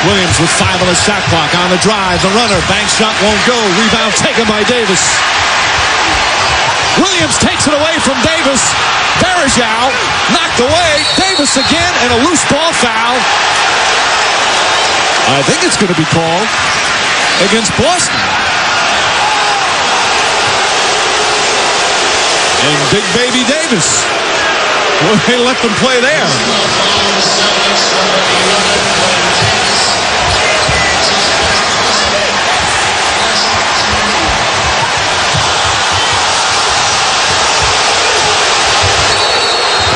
Williams with 5 on the shot clock. On the drive, the runner, bank shot won't go. Rebound taken by Davis. Williams takes it away from Davis. Bergeau knocked away. Davis again, and a loose ball foul. I think it's going to be called against Boston. And Big Baby Davis. Well, they let them play there.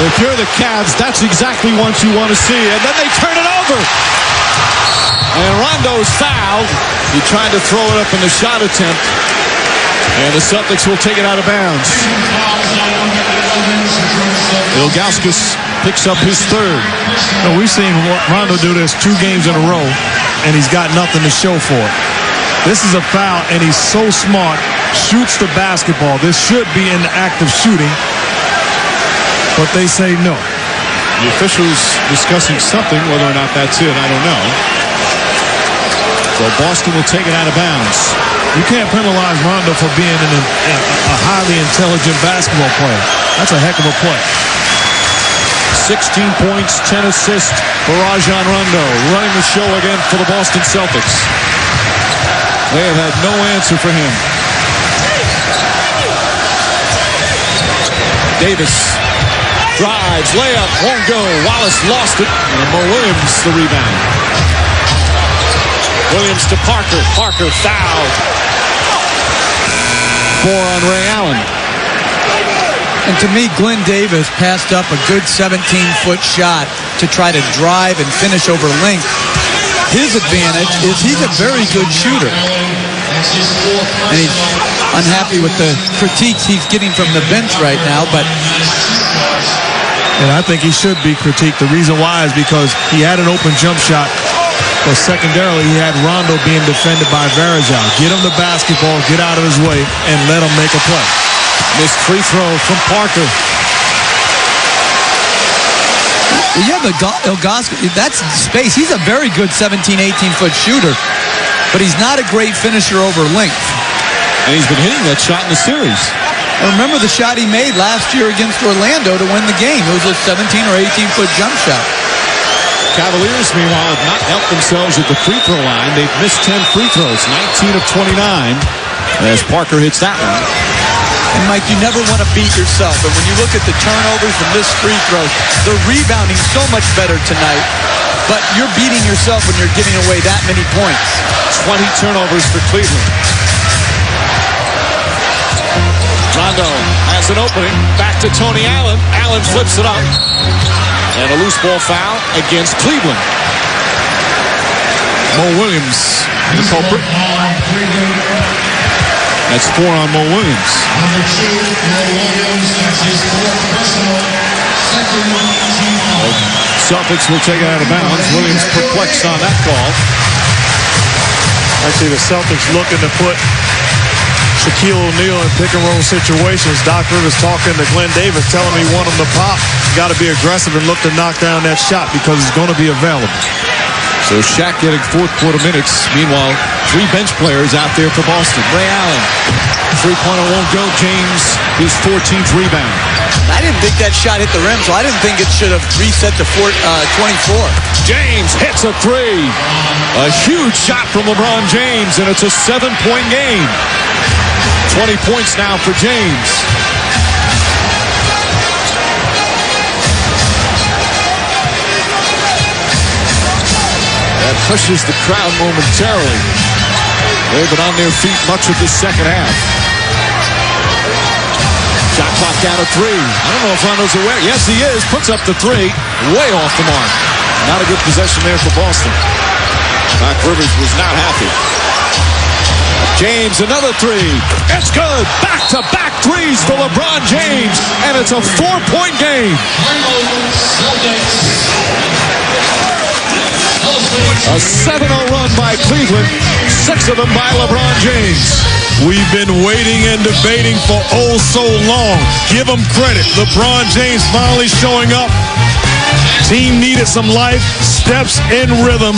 If you're the Cavs, that's exactly what you want to see. And then they turn it over. And Rondo's fouled. He tried to throw it up in the shot attempt. And the Celtics will take it out of bounds. Ilgauskas picks up his third. No, we've seen Rondo do this 2 games in a row, and he's got nothing to show for it. This is a foul, and he's so smart. Shoots the basketball. This should be an act of shooting, but they say no. The officials discussing something, whether or not that's it, I don't know. So Boston will take it out of bounds. You can't penalize Rondo for being a highly intelligent basketball player. That's a heck of a play. 16 points, 10 assists for Rajon Rondo, running the show again for the Boston Celtics. They have had no answer for him. Davis drives, layup, won't go. Wallace lost it, and Mo Williams the rebound. Williams to Parker. Parker fouled. 4 on Ray Allen. And to me, Glenn Davis passed up a good 17-foot shot to try to drive and finish over length. His advantage is he's a very good shooter. And he's unhappy with the critiques he's getting from the bench right now, but... And I think he should be critiqued. The reason why is because he had an open jump shot, but secondarily he had Rondo being defended by Bergeau. Get him the basketball, get out of his way, and let him make a play. Missed free throw from Parker. Well, you have Ilgauskas, that's space. He's a very good 17, 18-foot shooter, but he's not a great finisher over length. And he's been hitting that shot in the series. Remember the shot he made last year against Orlando to win the game. It was a 17 or 18-foot jump shot. Cavaliers, meanwhile, have not helped themselves at the free throw line. They've missed 10 free throws, 19 of 29, as Parker hits that one. And, Mike, you never want to beat yourself. And when you look at the turnovers and missed free throws, they're rebounding so much better tonight. But you're beating yourself when you're giving away that many points. 20 turnovers for Cleveland. Rondo has an opening. Back to Tony Allen. Allen flips it up. And a loose ball foul against Cleveland. Mo Williams, the culprit. That's 4 on Mo Williams. Number 2, Mo Williams. That's his 4th personal, second team foul. Celtics will take it out of bounds. Williams perplexed on that call. Actually, the Celtics looking to put Shaquille O'Neal in pick-and-roll situations. Doc Rivers talking to Glenn Davis, telling him he want him to pop. Got to be aggressive and look to knock down that shot because it's going to be available. So Shaq getting fourth quarter minutes. Meanwhile, 3 bench players out there for Boston. Ray Allen, three-pointer won't go. James, his 14th rebound. I didn't think that shot hit the rim, so I didn't think it should have reset to 24. James hits a 3. A huge shot from LeBron James, and it's a 7-point game. 20 points now for James. That pushes the crowd momentarily. They've been on their feet much of the second half. Shot clock down to 3. I don't know if Rondo's aware. Yes, he is. Puts up the 3. Way off the mark. Not a good possession there for Boston. Doc Rivers was not happy. James, another 3. It's good. Back-to-back 3s for LeBron James. And it's a 4-point game. A 7-0 run by Cleveland. 6 of them by LeBron James. We've been waiting and debating for oh so long. Give him credit. LeBron James finally showing up. Team needed some life, steps in rhythm,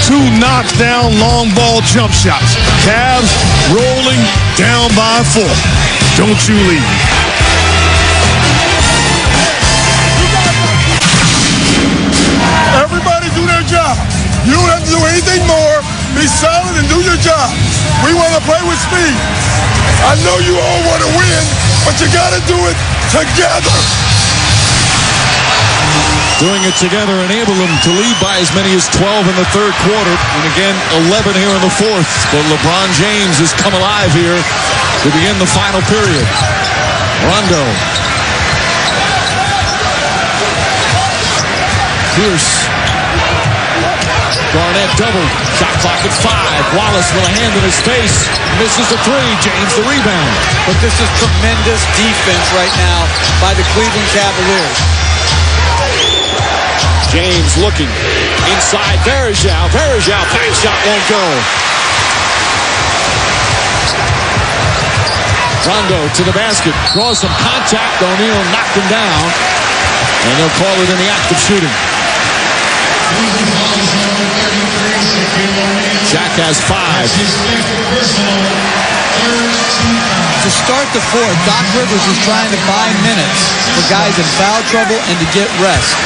2 knockdown long ball jump shots. Cavs rolling down by 4. Don't you leave. Everybody do their job. You don't have to do anything more. Be solid and do your job. We want to play with speed. I know you all want to win, but you got to do it together. Doing it together enabled them to lead by as many as 12 in the third quarter. And again, 11 here in the fourth. But LeBron James has come alive here to begin the final period. Rondo. Pierce. Garnett doubled. Shot clock at 5. Wallace with a hand in his face. Misses the 3. James the rebound. But this is tremendous defense right now by the Cleveland Cavaliers. James looking inside. Varejao. Back shot won't go. Rondo to the basket. Draws some contact. O'Neal knocked him down. And they'll call it in the act of shooting. Jack has 5. To start the fourth, Doc Rivers was trying to buy minutes for guys in foul trouble and to get rest.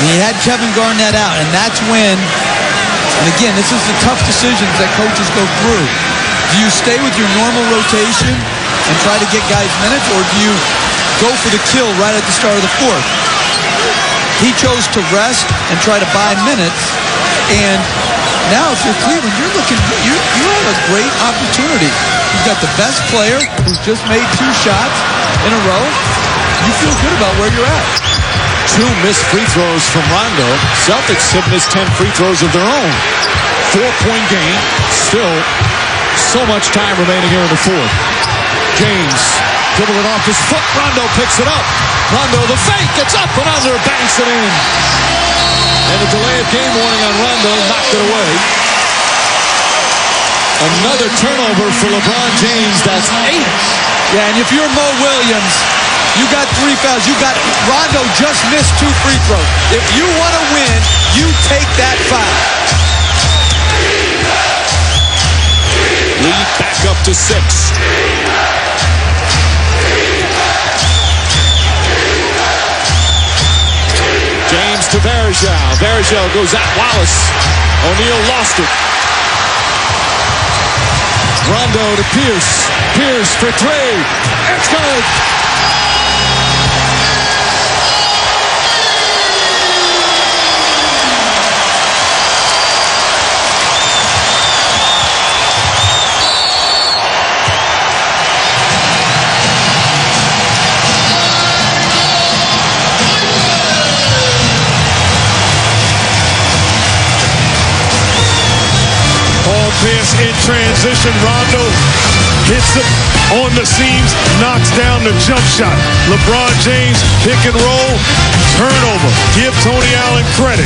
And he had Kevin Garnett out, and that's when, and again, this is the tough decisions that coaches go through. Do you stay with your normal rotation and try to get guys minutes, or do you go for the kill right at the start of the fourth? He chose to rest and try to buy minutes, and now if you're Cleveland, you have a great opportunity. You've got the best player who's just made 2 shots in a row. You feel good about where you're at. 2 missed free throws from Rondo. Celtics have missed 10 free throws of their own. 4-point game. Still so much time remaining here in the fourth. James dribble it off his foot. Rondo picks it up. Rondo the fake. Gets up and under. Banks it in. And a delay of game warning on Rondo. Knocked it away. Another turnover for LeBron James. That's 8. Yeah, and if you're Mo Williams, you got 3 fouls. You got Rondo just missed 2 free throws. If you want to win, you take that foul. Lead back up to 6. James to Varejao. Varejao goes at Wallace. O'Neal lost it. Rondo to Pierce. Pierce for 3. It's good. Pierce in transition. Rondo hits it on the seams, knocks down the jump shot. LeBron James pick and roll, turnover. Give Tony Allen credit.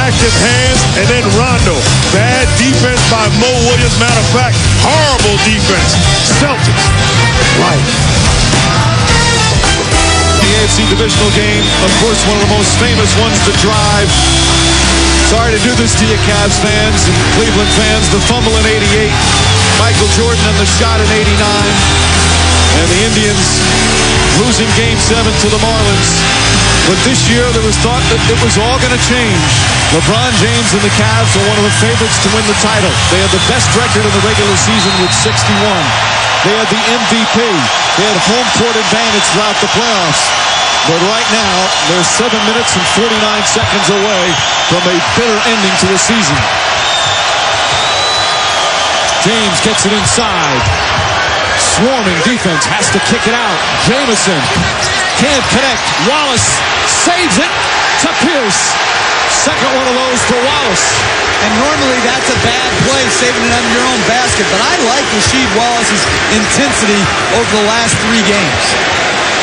Active hands, and then Rondo. Bad defense by Mo Williams. Matter of fact, horrible defense. Celtics. Right. The AFC divisional game, of course, one of the most famous ones to drive. Sorry to do this to you, Cavs fans and Cleveland fans. The fumble in 88, Michael Jordan and the shot in 89, and the Indians losing Game 7 to the Marlins. But this year, there was thought that it was all going to change. LeBron James and the Cavs are one of the favorites to win the title. They had the best record in the regular season with 61. They had the MVP. They had home court advantage throughout the playoffs. But right now, they're 7 minutes and 49 seconds away from a bitter ending to the season. James gets it inside. Swarming defense, has to kick it out. Jamison can't connect. Wallace saves it to Pierce. Second one of those for Wallace. And normally that's a bad play, saving it under your own basket. But I like Rasheed Wallace's intensity over the last 3 games.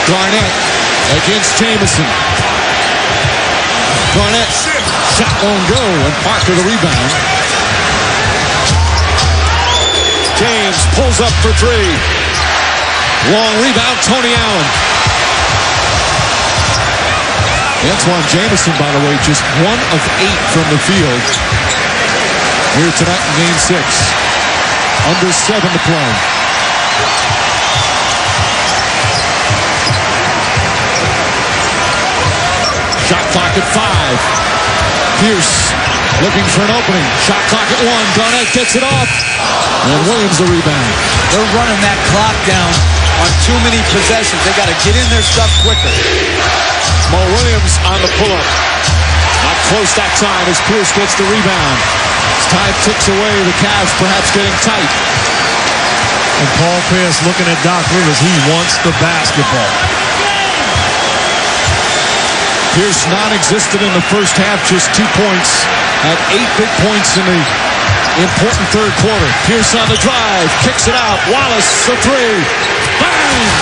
Garnett against Jamison. Garnett, shot won't go, and Parker the rebound. James pulls up for three. Long rebound, Tony Allen. Antoine Jameson, by the way, just 1 of 8 from the field here tonight in Game 6. Under 7 to play. Shot clock at 5. Pierce looking for an opening. Shot clock at 1. Garnett gets it off. And Williams the rebound. They're running that clock down on too many possessions. They got to get in their stuff quicker. Mo Williams on the pull-up. Not close that time as Pierce gets the rebound. As time ticks away, the Cavs perhaps getting tight. And Paul Pierce looking at Doc Rivers. He wants the basketball. Pierce non-existent in the first half, just 2 points. Had 8 big points in the important third quarter. Pierce on the drive, kicks it out. Wallace for 3. Bang!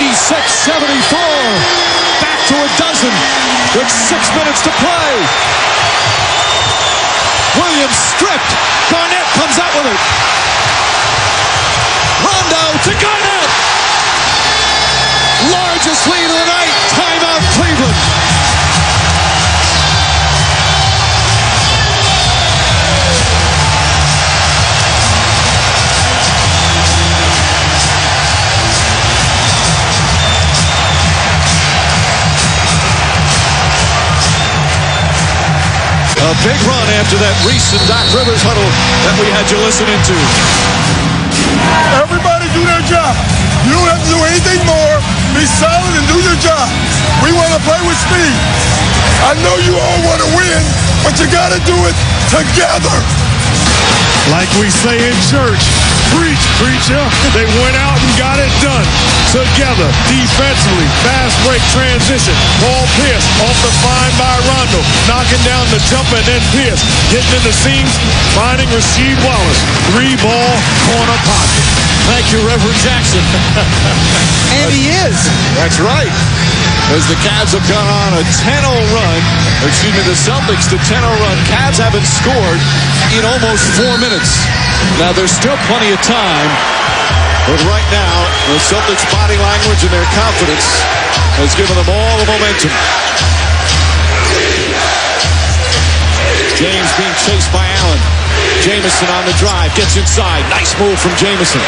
86-74. Back to a dozen with 6 minutes to play. Williams stripped. Garnett comes out with it. Rondo to Garnett. Largest lead of the night. Timeout Cleveland. A big run after that Reese and Doc Rivers huddle that we had you listening to. Everybody do their job. You don't have to do anything more. Be solid and do your job. We want to play with speed. I know you all want to win, but you got to do it together. Like we say in church, preach, preacher. They went out and got it done. Together, defensively, fast break transition. Paul Pierce off the find by Rondo. Knocking down the jumper and then Pierce. Getting in the seams, finding Rasheed Wallace. 3-ball corner pocket. Thank you, Reverend Jackson. And he is. That's right. As the Cavs have gone on a 10-0 run, excuse me, the Celtics to 10-0 run. Cavs haven't scored in almost 4 minutes. Now, there's still plenty of time, but right now, the Celtics' body language and their confidence has given them all the momentum. James being chased by Allen. Jameson on the drive, gets inside. Nice move from Jameson.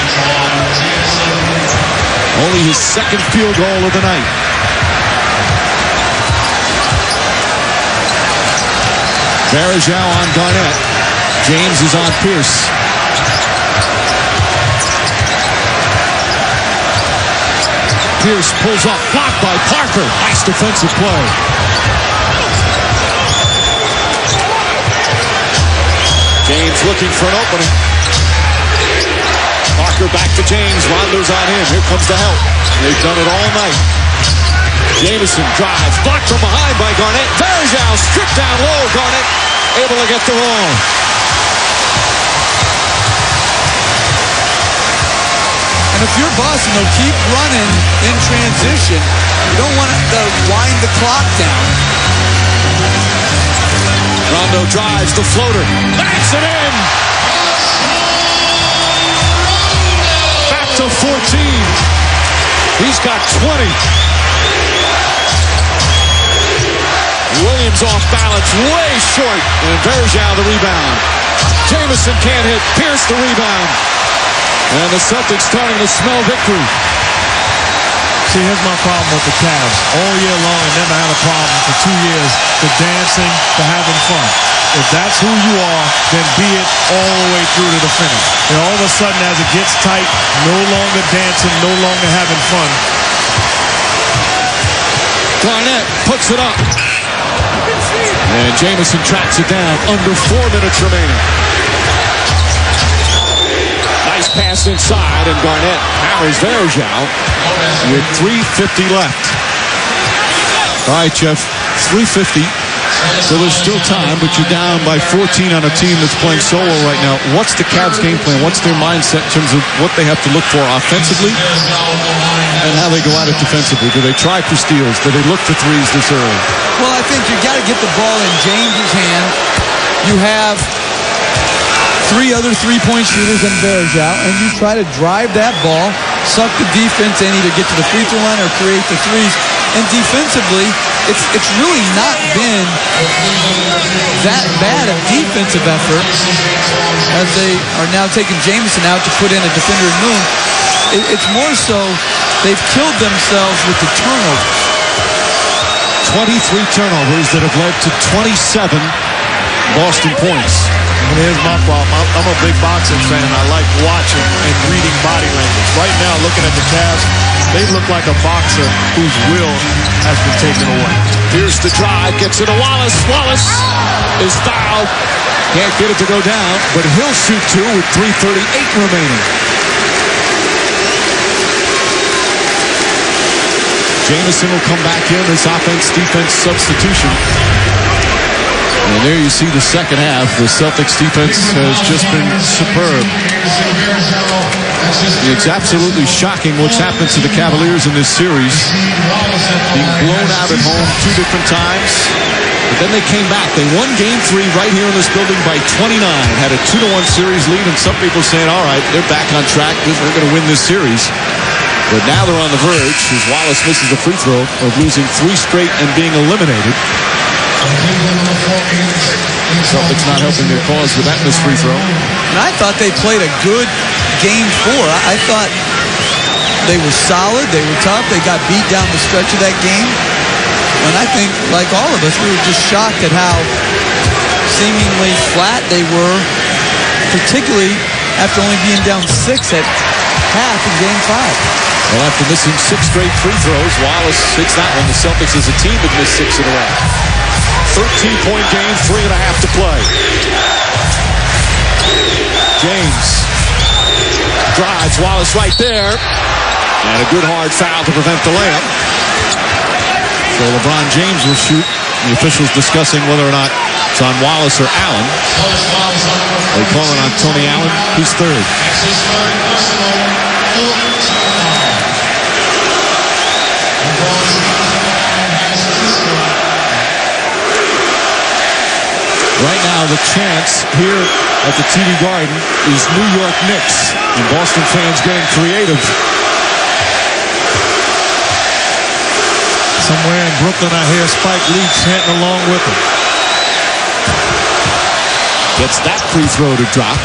Only his second field goal of the night. Varejao on Garnett. James is on Pierce. Pierce pulls up, blocked by Parker. Nice defensive play. James looking for an opening. Parker back to James. Rondo's on him. Here comes the help. They've done it all night. Jameson drives, blocked from behind by Garnett. Varejao stripped down low. Garnett able to get the roll. And if you're Boston, they'll keep running in transition. You don't want to wind the clock down. Rondo drives the floater. Banks it in. Back to 14. He's got 20. Williams off balance, way short. And Varejao the rebound. Jameson can't hit. Pierce the rebound. And the Celtics starting to smell victory. See, here's my problem with the Cavs. All year long, I never had a problem for 2 years. The dancing, the having fun. If that's who you are, then be it all the way through to the finish. And all of a sudden, as it gets tight, no longer dancing, no longer having fun. Garnett puts it up. And Jameson tracks it down. Under 4 minutes remaining. Nice pass inside, and Garnett hammers Varejao with 3:50 left. All right, Jeff, 3:50. So there's still time, but you're down by 14 on a team that's playing solo right now. What's the Cavs' game plan? What's their mindset in terms of what they have to look for offensively and how they go at it defensively? Do they try for steals? Do they look for threes this early? Well, I think you got to get the ball in James's hand. You have 3 other three-point shooters and Varejao, and you try to drive that ball, suck the defense in, either get to the free throw line or create the threes. And defensively, it's really not been that bad a defensive effort, as they are now taking Jamison out to put in a defender in Moon. It's more so they've killed themselves with the turnovers. 23 turnovers that have led to 27 Boston points. And here's my problem. I'm a big boxing fan. I like watching and reading body language. Right now, looking at the Cavs, they look like a boxer whose will has been taken away. Here's the drive, gets it to Wallace. Wallace is fouled. Can't get it to go down, but he'll shoot two with 3:38 remaining. Jamison will come back in, this offense-defense substitution. And there you see the second half. The Celtics defense has just been superb. It's absolutely shocking what's happened to the Cavaliers in this series. Being blown out at home 2 different times. But then they came back. They won Game 3 right here in this building by 29. Had a 2-1 series lead, and some people saying, all right, they're back on track. They're going to win this series. But now they're on the verge as Wallace misses a free throw of losing 3 straight and being eliminated. Celtics not helping their cause with that missed free throw. And I thought they played a good Game 4. I thought they were solid. They were tough. They got beat down the stretch of that game. And I think, like all of us, we were just shocked at how seemingly flat they were, particularly after only being down 6 at half in Game 5. Well, after missing 6 straight free throws, Wallace hits that one. The Celtics as a team have missed 6 in a row. 13-point game, 3.5 to play. James drives, Wallace right there. And a good hard foul to prevent the layup. So LeBron James will shoot. The officials discussing whether or not it's on Wallace or Allen. They call it on Tony Allen. He's third. Right now, the chance here at the TD Garden is New York Knicks, and Boston fans getting creative. Somewhere in Brooklyn, I hear Spike Lee chanting along with him. Gets that free throw to drop.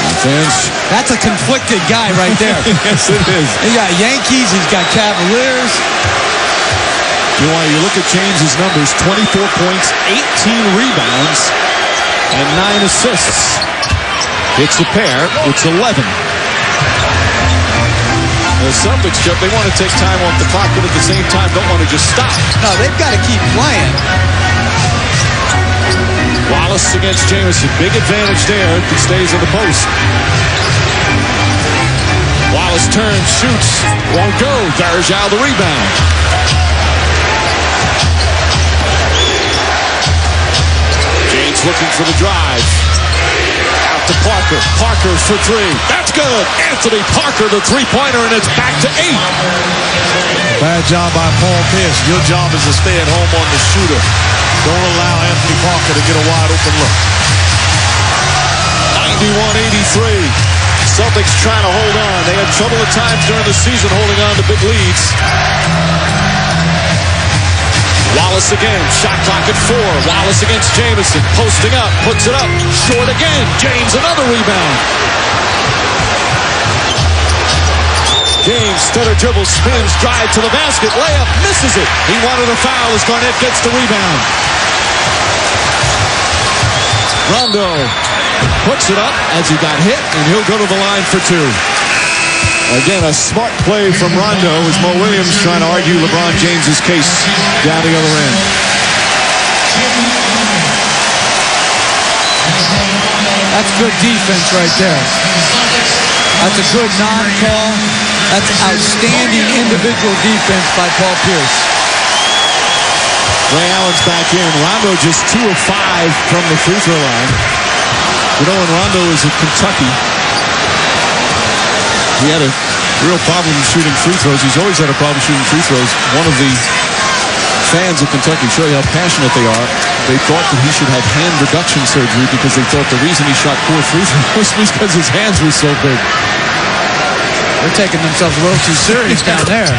And fans, That's a conflicted guy right there. yes, it is. He got Yankees, he's got Cavaliers. You know, you look at James's numbers, 24 points, 18 rebounds, and 9 assists. It's a pair, it's 11. The Celtics, Jeff, they want to take time off the clock, but at the same time don't want to just stop. No, they've got to keep playing. Wallace against Jamison, big advantage there. He stays in the post. Wallace turns, shoots, won't go. Varejao the rebound. James looking for the drive. Out to Parker. Parker for 3. That's good. Anthony Parker, the three-pointer, and it's back to 8. Bad job by Paul Pierce. Your job is to stay at home on the shooter. Don't allow Anthony Parker to get a wide open look. 91-83. Celtics trying to hold on. They had trouble at times during the season holding on to big leads. Wallace again, shot clock at 4. Wallace against Jamison, posting up, puts it up, short again. James, another rebound. James, stutter dribble, spins, drive to the basket, layup, misses it. He wanted a foul as Garnett gets the rebound. Rondo puts it up as he got hit, and he'll go to the line for 2. Again, a smart play from Rondo as Mo Williams trying to argue LeBron James's case down the other end. That's good defense right there. That's a good non-call. That's outstanding individual defense by Paul Pierce. Ray Allen's back in. Rondo just 2 of 5 from the free throw line. You know, when Rondo was at Kentucky, he had a real problem shooting free throws. He's always had a problem shooting free throws. One of the fans of Kentucky show you how passionate they are. they thought that he should have hand reduction surgery because they thought the reason he shot 4 free throws was because his hands were so big. They're taking themselves a little too serious down there.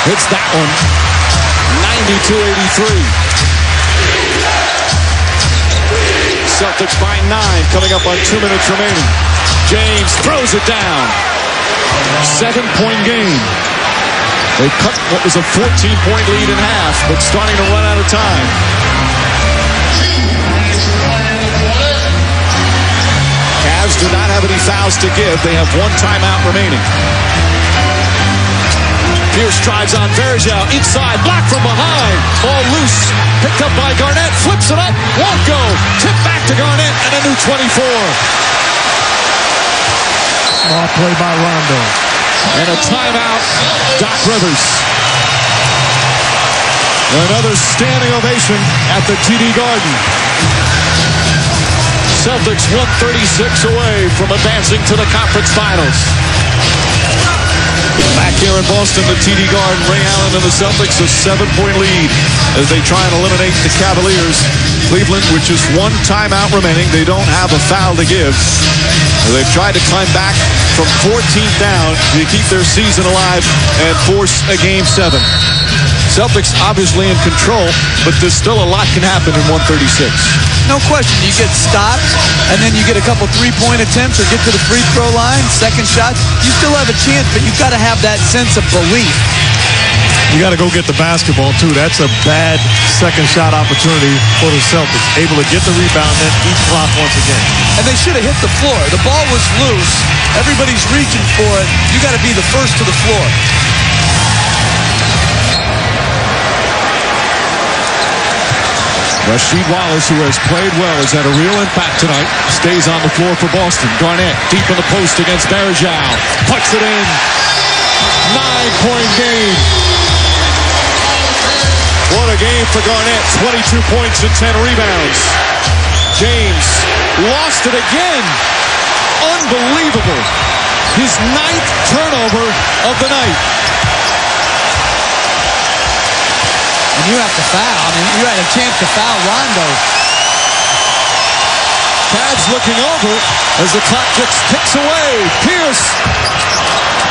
Hits that one. 92-83. Celtics by 9, coming up on 2 minutes remaining. James throws it down. 7-point game. They cut what was a 14-point lead in half, but starting to run out of time. Cavs do not have any fouls to give. They have 1 timeout remaining. Pierce drives on Verjao, inside, blocked from behind. Ball loose, picked up by Garnett, flips it up, won't go. Tip back to Garnett, and a new 24. Small play by Rondo. And a timeout, Doc Rivers. Another standing ovation at the TD Garden. Celtics 136 away from advancing to the conference finals. Back here in Boston, the TD Garden, Ray Allen and the Celtics a 7-point lead as they try and eliminate the Cavaliers. Cleveland, with just 1 timeout remaining, they don't have a foul to give. They've tried to climb back from 14th down to keep their season alive and force a Game 7. Celtics obviously in control, but there's still a lot can happen in 136. No question. You get stopped, and then you get a couple 3-point attempts or get to the free throw line, second shot. You still have a chance, but you've got to have that sense of belief. You got to go get the basketball, too. That's a bad second shot opportunity for the Celtics. Able to get the rebound and eat clock once again. And they should have hit the floor. The ball was loose. Everybody's reaching for it. You got to be the first to the floor. Rasheed Wallace, who has played well, has had a real impact tonight. Stays on the floor for Boston. Garnett deep in the post against Verjao. Puts it in. 9-point game. What a game for Garnett. 22 points and 10 rebounds. James lost it again. Unbelievable. His 9th turnover of the night. And you have to foul. I mean, you had a chance to foul Rondo. Cavs looking over as the clock just ticks away. Pierce.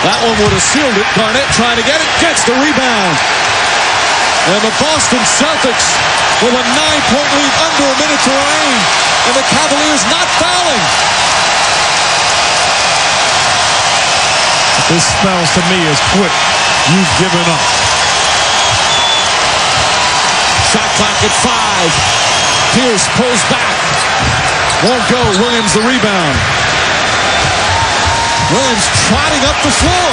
That one would have sealed it. Garnett trying to get it. Gets the rebound. And the Boston Celtics with a 9-point lead under a minute to remain. And the Cavaliers not fouling. This spells to me as quit. You've given up. Shot clock at 5. Pierce pulls back. Won't go. Williams the rebound. Williams trotting up the floor.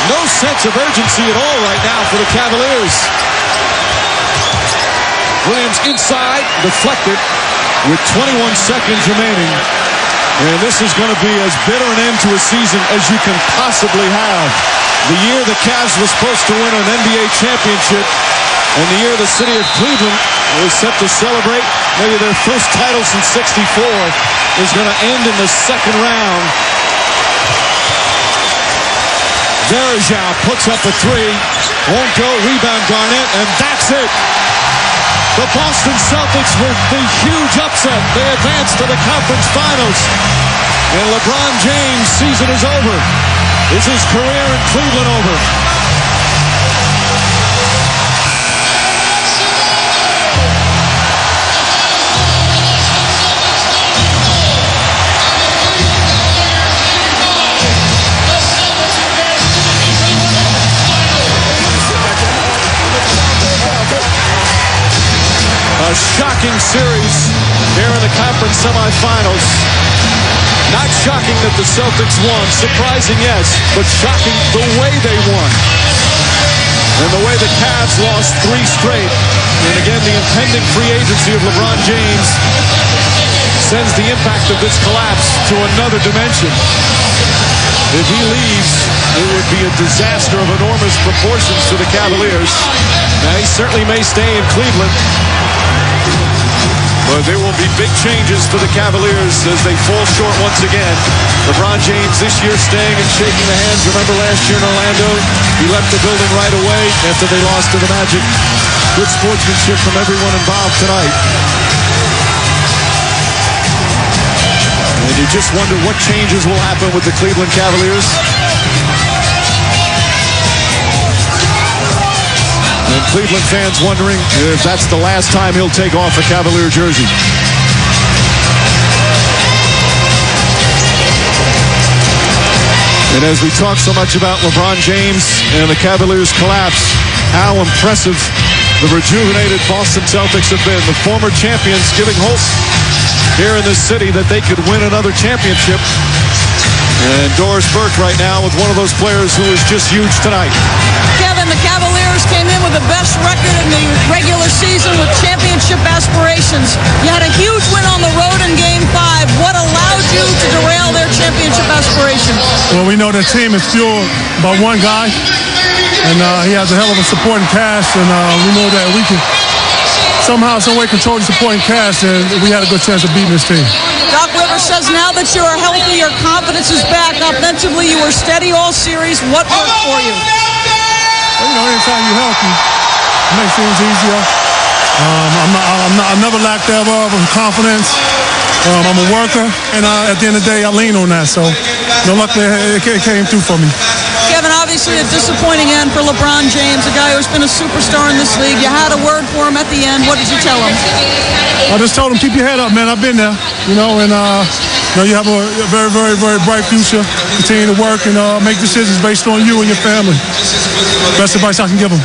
No sense of urgency at all right now for the Cavaliers. Williams inside, deflected with 21 seconds remaining. And this is going to be as bitter an end to a season as you can possibly have. The year the Cavs were supposed to win an NBA championship, and the year the city of Cleveland was set to celebrate maybe their first title since '64 is going to end in the second round. Verjao puts up a 3. Won't go. Rebound Garnett, and that's it. The Boston Celtics with the huge upset. They advance to the conference finals. And LeBron James' season is over. Is his career in Cleveland over? A shocking series here in the conference semifinals. Not shocking that the Celtics won. Surprising, yes, but shocking the way they won. And the way the Cavs lost 3 straight. And again, the impending free agency of LeBron James sends the impact of this collapse to another dimension. If he leaves, it would be a disaster of enormous proportions to the Cavaliers. Now, he certainly may stay in Cleveland. But there will be big changes for the Cavaliers as they fall short once again. LeBron James this year staying and shaking the hands. Remember last year in Orlando? He left the building right away after they lost to the Magic. Good sportsmanship from everyone involved tonight. And you just wonder what changes will happen with the Cleveland Cavaliers. And Cleveland fans wondering if that's the last time he'll take off a Cavalier jersey. And as we talk so much about LeBron James and the Cavaliers' collapse, how impressive the rejuvenated Boston Celtics have been. The former champions giving hope here in this city that they could win another championship. And Doris Burke right now with one of those players who is just huge tonight. Kevin, the Cavaliers came in with the best record in the regular season with championship aspirations. You had a huge win on the road in Game 5. What allowed you to derail their championship aspirations? Well, we know that team is fueled by one guy, and he has a hell of a supporting cast, and we know that we can somehow, some way control the supporting cast, and we had a good chance of beating this team. Doc Rivers says now that you are healthy, your confidence is back. Offensively, you were steady all series. What worked for you? Well, anytime you're healthy, it makes things easier. I never lacked ever of confidence. I'm a worker, and at the end of the day, I lean on that. So, luckily, it came through for me. Kevin, obviously a disappointing end for LeBron James, a guy who's been a superstar in this league. You had a word for him at the end. What did you tell him? I just told him, keep your head up, man. I've been there, and you have a very, very, very bright future. Continue to work and make decisions based on you and your family. Best advice I can give him.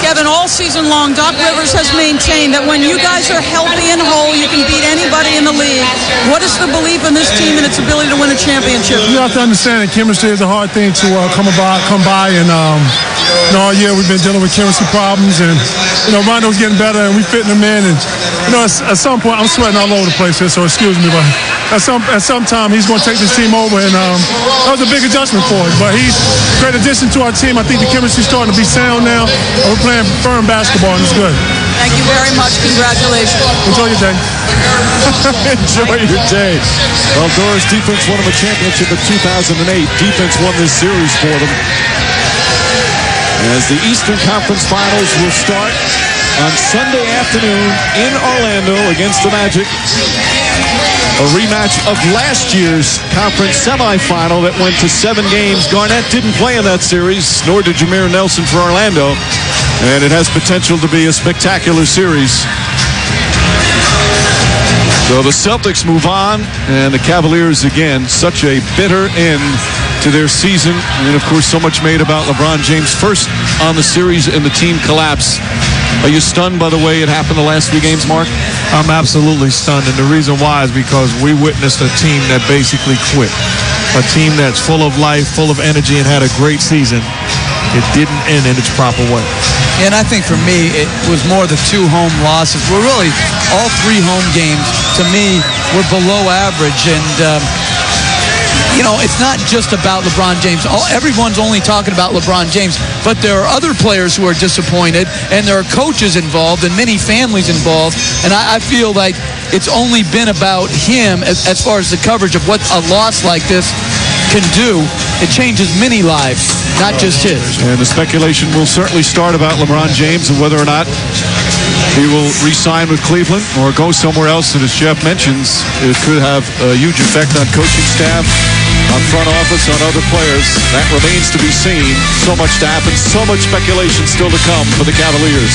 Kevin, all season long, Doc Rivers has maintained that when you guys are healthy and whole, you can beat anybody in the league. What is the belief in this team and its ability to win a championship? You have to understand that chemistry is a hard thing to come by, and all year we've been dealing with chemistry problems, and Rondo's getting better, and we fitting him in, and at some point I'm sweating all over the place here, so excuse me, but at some time he's going to take this team over, and that was a big adjustment for him. But he's a great addition to our team. I think the chemistry's starting to be sound now. We're playing firm basketball, and it's good. Thank you very much. Congratulations. Enjoy your day. Enjoy your day. Well, Doris, defense won them a championship in 2008. Defense won this series for them. As the Eastern Conference Finals will start on Sunday afternoon in Orlando against the Magic. A rematch of last year's conference semifinal that went to 7 games. Garnett didn't play in that series, nor did Jameer Nelson for Orlando. And it has potential to be a spectacular series. So the Celtics move on, and the Cavaliers, again, such a bitter end to their season. And, of course, so much made about LeBron James first on the series and the team collapse. Are you stunned by the way it happened the last 3 games, Mark? I'm absolutely stunned, and the reason why is because we witnessed a team that basically quit. A team that's full of life, full of energy, and had a great season. It didn't end in its proper way. And I think for me, it was more the 2 home losses. We're really, all 3 home games, to me, were below average. And, it's not just about LeBron James. Everyone's only talking about LeBron James, but there are other players who are disappointed, and there are coaches involved and many families involved. And I feel like it's only been about him as far as the coverage of what a loss like this can do. It changes many lives, not just his. And the speculation will certainly start about LeBron James and whether or not he will re-sign with Cleveland or go somewhere else. And as Jeff mentions, it could have a huge effect on coaching staff, on front office, on other players. That remains to be seen. So much to happen, so much speculation still to come for the Cavaliers.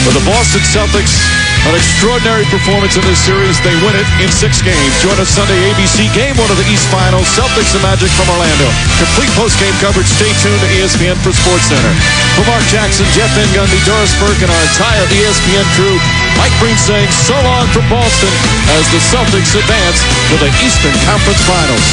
For the Boston Celtics, an extraordinary performance in this series. They win it in 6 games. Join us Sunday, ABC Game 1 of the East Finals. Celtics and Magic from Orlando. Complete post-game coverage. Stay tuned to ESPN for SportsCenter. For Mark Jackson, Jeff Van Gundy, Doris Burke, and our entire ESPN crew, Mike Breen saying so long from Boston as the Celtics advance to the Eastern Conference Finals.